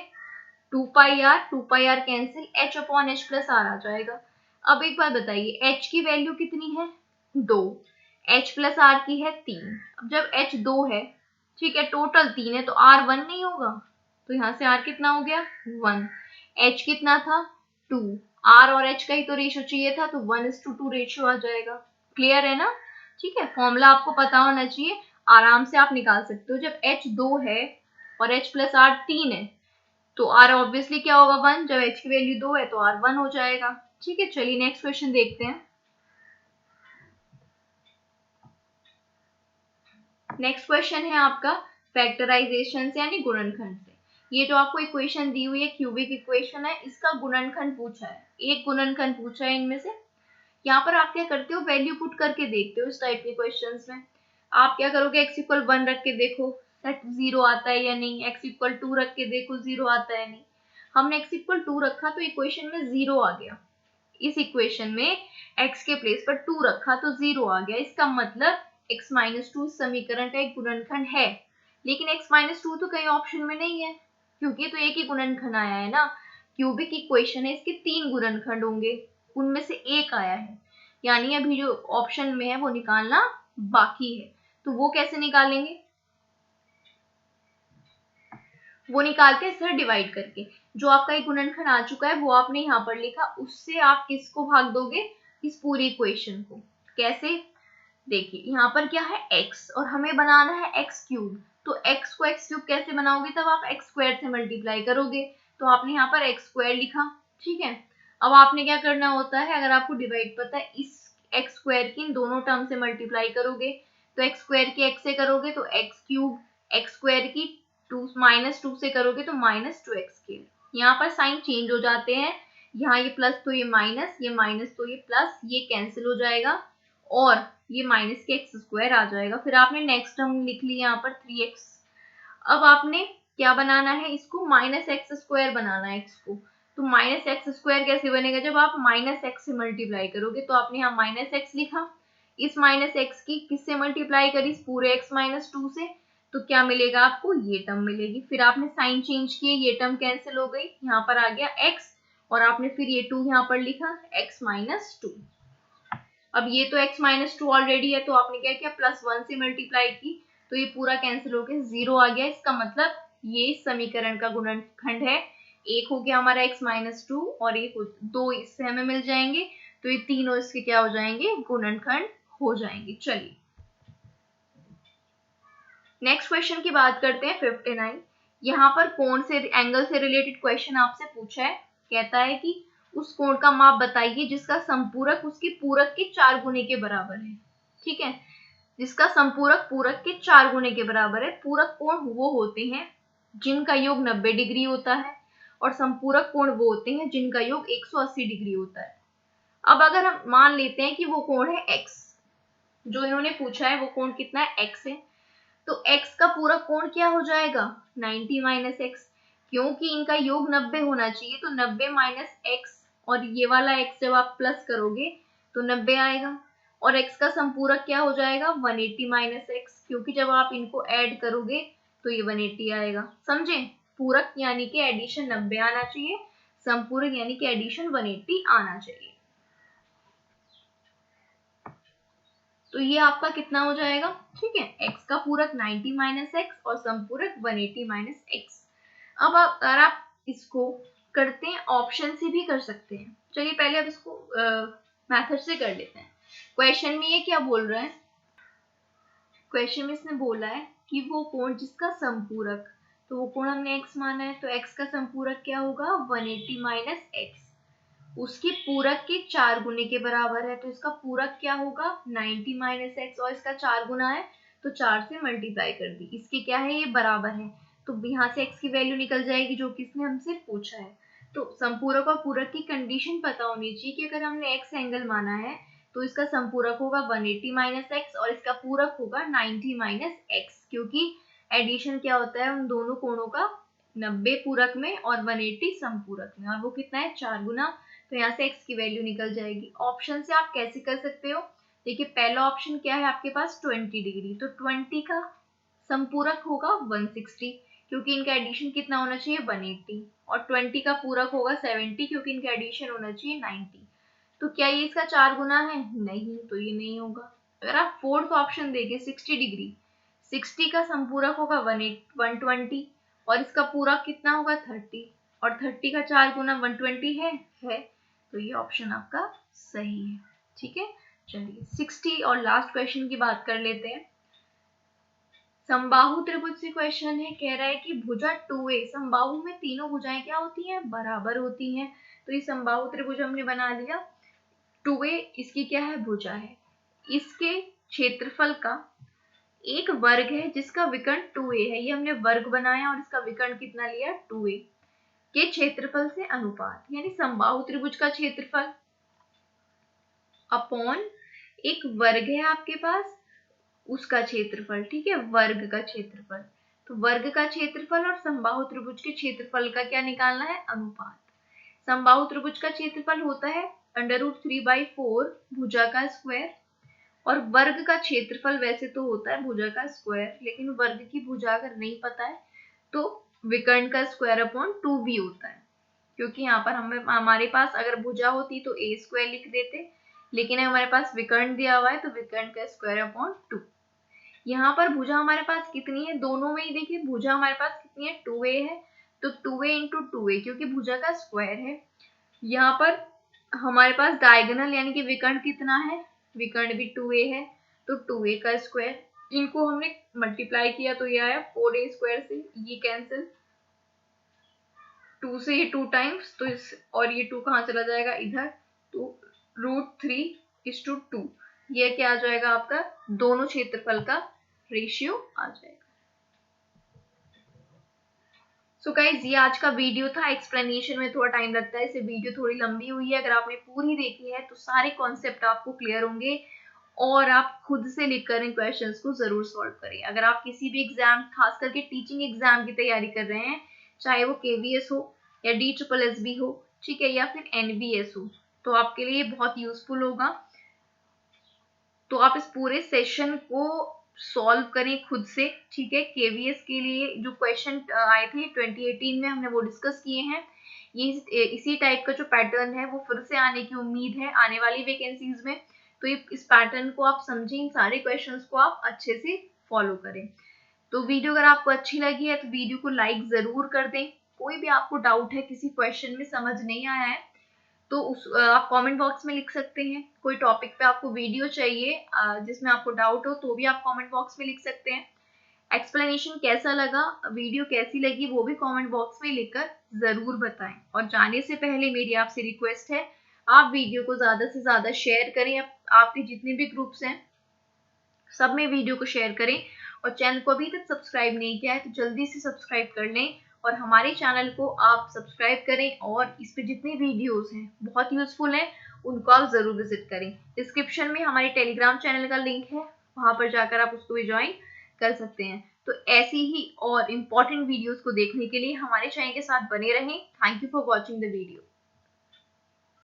A: 2πr cancel, h/h plus r आ जाएगा। अब एक बात बताइए, h की वैल्यू कितनी है 2, h प्लस r की है 3। अब जब h 2 है, ठीक है, टोटल 3 है, तो r 1 नहीं होगा, तो यहाँ से r कितना हो गया 1। h कितना था 2, r और h का ही तो रेशो चाहिए था, तो 1:2 रेशो आ जाएगा। क्लियर है ना? ठीक है, फॉर्मूला आपको पता होना चाहिए, आराम से आप निकाल सकते हो। जब h 2 है और h प्लस r 3 है, तो r ऑब्वियसली क्या होगा 1। जब h की वैल्यू 2 है तो r 1 हो जाएगा। ठीक है, चलिए नेक्स्ट क्वेश्चन देखते हैं। नेक्स्ट क्वेश्चन है आपका फैक्टराइजेशन से, यानी गुणनखंड से। ये जो आपको इक्वेशन दी हुई है क्यूबिक इक्वेशन है, इसका गुणनखंड पूछा है, एक गुणनखंड पूछा है इनमें से। यहाँ पर आप क्या करते हो, वैल्यू पुट करके देखते हो। इस टाइप के क्वेश्चंस में आप क्या करोगे, x इक्वल 1 रख के देखो सेट 0 आता है या नहीं, x इक्वल 2 रख के देखो 0 आता है नहीं। हमने x इक्वल 2 रखा तो इक्वेशन में 0 आ गया। इस इक्वेशन में x के प्लेस पर 2 रखा तो 0 आ गया। इसका मतलब x-2 समीकरण का एक गुणनखंड है, लेकिन x-2 तो कहीं ऑप्शन में नहीं है, क्योंकि तो एक ही गुणनखंड आया है ना। क्यूबिक इक्वेशन है, इसके 3 गुणनखंड होंगे, उनमें से एक आया है, यानी अभी जो ऑप्शन में है वो निकालना बाकी है। तो वो कैसे निकालेंगे, वो निकालते हैं सर डिवाइड करके। जो आपका एक गुणनखंड आ चुका है वो आपने यहाँ पर लिखा, उससे आप किसको भाग दोगे, इस पूरी इक्वेशन को। कैसे, देखिए यहाँ पर क्या है x और हमें बनाना है x क्यूब, तो x को x क्यूब कैसे बनाओगे, तब आप x स्क्वायर से मल्टीप्लाई करोगे, तो आपने यहाँ पर x स्क्वायर लिखा। ठीक है, अब आपने क्या करना होता है, अगर आपको डिवाइड पता है, इस x स्क्वायर की इन दोनों टर्म से मल्टीप्लाई करोगे, तो x स्क्वायर की x से करोगे तो x क्यूब, x स्क्वायर की -2 से करोगे तो -2x। यहाँ पर साइन चेंज हो जाते हैं, यहाँ ये प्लस तो ये माइनस, ये माइनस तो ये प्लस, ये कैंसिल हो जाएगा और ये माइनस के एक्स स्क्वायर आ जाएगा। फिर आपने नेक्स्ट टर्म लिख ली यहाँ पर 3x। अब आपने क्या बनाना है, इसको -x² बनाना है x को। तो -x² कैसे बनेगा, जब आप -x से मल्टीप्लाई करोगे, तो आपने यहाँ -x लिखा, इस -x की किससे मल्टीप्लाई करी, इस पूरे x-2 से, तो क्या मिलेगा आपको, ये टर्म मिलेगी। फिर आपने साइन चेंज किए, ये टर्म कैंसिल हो गई, यहाँ पर आ गया x और आपने फिर ये 2 यहाँ पर लिखा, x-2। अब ये तो x-2 ऑलरेडी है, तो आपने क्या किया, +1 से मल्टीप्लाई की, तो ये पूरा कैंसिल हो गया, 0 आ गया। इसका मतलब ये इस समीकरण का गुणनखंड है। एक हो गया हमारा x-2 और एक 2 इससे हमें मिल जाएंगे, तो ये तीनों इसके क्या हो जाएंगे, गुणनखंड हो जाएंगे। चलिए नेक्स्ट क्वेश्चन की बात करते हैं 59। यहाँ पर कोण से, एंगल से रिलेटेड क्वेश्चन आपसे पूछा है। कहता है कि उस कोण का माप बताइए जिसका संपूरक उसके पूरक के 4 गुने के बराबर है। ठीक है, जिसका संपूरक पूरक के 4 गुने के बराबर है। पूरक कोण वो होते हैं जिनका योग 90 डिग्री होता है और संपूरक कोण वो होते हैं जिनका योग 180 डिग्री होता है। अब अगर हम मान लेते हैं कि वो कोण है x, जो इन्होंने पूछा है वो कोण कितना है, x है, तो x का पूरा कोण क्या हो जाएगा, 90 - x, क्योंकि इनका योग 90 होना चाहिए, तो 90 - x, और ये वाला x जब आप प्लस करोगे तो 90 आएगा, और x का संपूरक क्या हो जाएगा, 180 - x, क्योंकि जब आप इनको ऐड करोगे तो ये 180 आएगा। समझे, पूरक यानी कि एडिशन 90 आना चाहिए, संपूरक यानी कि एडिशन 180 आना चाहिए। तो ये आपका कितना हो जाएगा, ठीक है, x का पूरक 90 माइनस एक्स और समपूरक 180 माइनस एक्स। अब अगर आप इसको करते हैं, ऑप्शन से भी कर सकते हैं। चलिए पहले अब इसको मेथड से कर लेते हैं। क्वेश्चन में ये क्या बोल रहा है, क्वेश्चन में इसने बोला है कि वो कोण जिसका संपूरक, तो वो कोण हमने x माना है, तो x का संपूरक क्या होगा 180 माइनस एक्स, उसके पूरक के 4 गुने के बराबर है, तो इसका पूरक क्या होगा 90 माइनस एक्स, और इसका 4 गुना है तो 4 से मल्टीप्लाई कर दी, इसके क्या है ये बराबर है, तो यहाँ से x की वैल्यू निकल जाएगी जो कि इसने हमसे पूछा है। तो संपूरक और पूरक की कंडीशन पता होनी चाहिए कि अगर हमने x एंगल माना है तो इसका संपूरक होगा 180 माइनस एक्स और इसका पूरक होगा 90 माइनस एक्स, क्योंकि एडिशन क्या होता है उन दोनों कोणों का 90 पूरक में और 180 संपूरक में, और वो कितना है 4 गुना, तो यहाँ से x की वैल्यू निकल जाएगी। ऑप्शन से आप कैसे कर सकते हो, देखिए पहला ऑप्शन क्या है आपके पास 20 डिग्री, तो 20 का संपूरक होगा 160, क्योंकि इनका एडिशन कितना होना चाहिए 180, और 20 का पूरक होगा 70, क्योंकि इनका एडिशन होना चाहिए 90। तो क्या ये इसका 4 गुना है, नहीं, तो ये नहीं होगा। अगर आप फोर्थ ऑप्शन देखें 60 डिग्री, 60 का संपूरक होगा 120 और इसका पूरक कितना होगा 30, और 30 का 4 गुना 120 है, तो ये ऑप्शन आपका सही है, ठीक है। चलिए 60 और लास्ट क्वेश्चन की बात कर लेते हैं। समबाहु त्रिभुज से क्वेश्चन है, कह रहा है कि भुजा 2a, समबाहु में तीनों भुजाएं क्या होती हैं बराबर होती हैं, तो ये समबाहु त्रिभुज हमने बना लिया। 2a इसकी क्या है भुजा है, इसके क्षेत्रफल का एक वर्ग है जिसका विकर्ण 2a है, ये हमने वर्ग बनाया और इसका विकर्ण कितना लिया 2a के क्षेत्रफल से अनुपात, यानी समबाहु त्रिभुज का क्षेत्रफल अपॉन एक वर्ग है आपके पास उसका क्षेत्रफल, ठीक है, वर्ग का क्षेत्रफल। तो वर्ग का क्षेत्रफल और समबाहु त्रिभुज के क्षेत्रफल का क्या निकालना है अनुपात। समबाहु त्रिभुज का क्षेत्रफल होता है √3/4 भुजा का स्क्वायर, और वर्ग का क्षेत्रफल वैसे तो होता है भुजा का स्क्वायर, लेकिन वर्ग की भुजा अगर नहीं पता है तो विकर्ण का स्क्वायर अपॉन 2 भी होता है, क्योंकि यहाँ पर हमारे पास अगर भुजा होती तो a स्क्वायर लिख देते, लेकिन हमारे पास विकर्ण दिया हुआ है तो विकर्ण का स्क्वायर अपॉन 2। यहाँ पर भुजा हमारे पास कितनी है, दोनों में ही देखिए भुजा हमारे पास कितनी है 2a है, तो 2a इंटू 2a, क्योंकि भुजा का स्क्वायर है। यहाँ पर हमारे पास डायगोनल यानी कि विकर्ण कितना है, विकर्ण भी 2a है, तो 2a का स्क्वायर, इनको हमने मल्टीप्लाई किया तो ये आया 4a स्क्वायर से, ये कैंसिल 2 से ये 2 टाइम्स, तो इस और ये 2 कहाँ चला जाएगा इधर, तो √3:2, ये क्या आ जाएगा आपका दोनों क्षेत्रफल का रेशियो आ जाएगा। सो गाइज ये आज का वीडियो था, एक्सप्लेनेशन में थोड़ा टाइम लगता है, इसे वीडियो थोड़ी लंबी हुई है, अगर आपने पूरी देखी है तो सारे कॉन्सेप्ट आपको क्लियर होंगे और आप खुद से लिख कर इन क्वेश्चंस को जरूर सॉल्व करें। अगर आप किसी भी एग्जाम, खास करके टीचिंग एग्जाम की तैयारी कर रहे हैं, चाहे वो KVS हो या DSSB हो, ठीक है, या फिर NBS हो, तो आपके लिए बहुत यूजफुल होगा। तो आप इस पूरे सेशन को सॉल्व करें खुद से, ठीक है। KVS के लिए जो क्वेश्चन आए थे 2018 में हमने वो डिस्कस किए हैं, ये इसी टाइप का जो पैटर्न है वो फिर से आने की उम्मीद है आने वाली वैकेंसीज में, तो इस पैटर्न को आप समझें, इन सारे क्वेश्चंस को आप अच्छे से फॉलो करें। तो वीडियो अगर आपको अच्छी लगी है तो वीडियो को लाइक जरूर कर दें। कोई भी आपको डाउट है, किसी क्वेश्चन में समझ नहीं आया है, तो आप कमेंट बॉक्स में लिख सकते हैं। कोई टॉपिक पे आपको वीडियो चाहिए जिसमें आपको डाउट हो तो भी आप कमेंट बॉक्स में लिख सकते हैं। एक्सप्लेनेशन कैसा लगा, वीडियो कैसी लगी, वो भी कमेंट बॉक्स में लिखकर जरूर बताएं। और जाने से पहले मेरी आपसे रिक्वेस्ट है, आप वीडियो को ज्यादा से ज्यादा शेयर करें, आपके जितने भी ग्रुप्स हैं सब में वीडियो को शेयर करें, और चैनल को अभी तक सब्सक्राइब नहीं किया है तो जल्दी से सब्सक्राइब कर लें और हमारे चैनल को आप सब्सक्राइब करें, और इस पे जितने वीडियोस हैं बहुत यूजफुल हैं उनको आप जरूर विजिट करें। डिस्क्रिप्शन में हमारे टेलीग्राम चैनल का लिंक है, वहां पर जाकर आप उसको भी ज्वाइन कर सकते हैं। तो ऐसी ही और इम्पोर्टेंट वीडियोस को देखने के लिए हमारे चैनल के साथ बने रहें। Thank you for watching the video.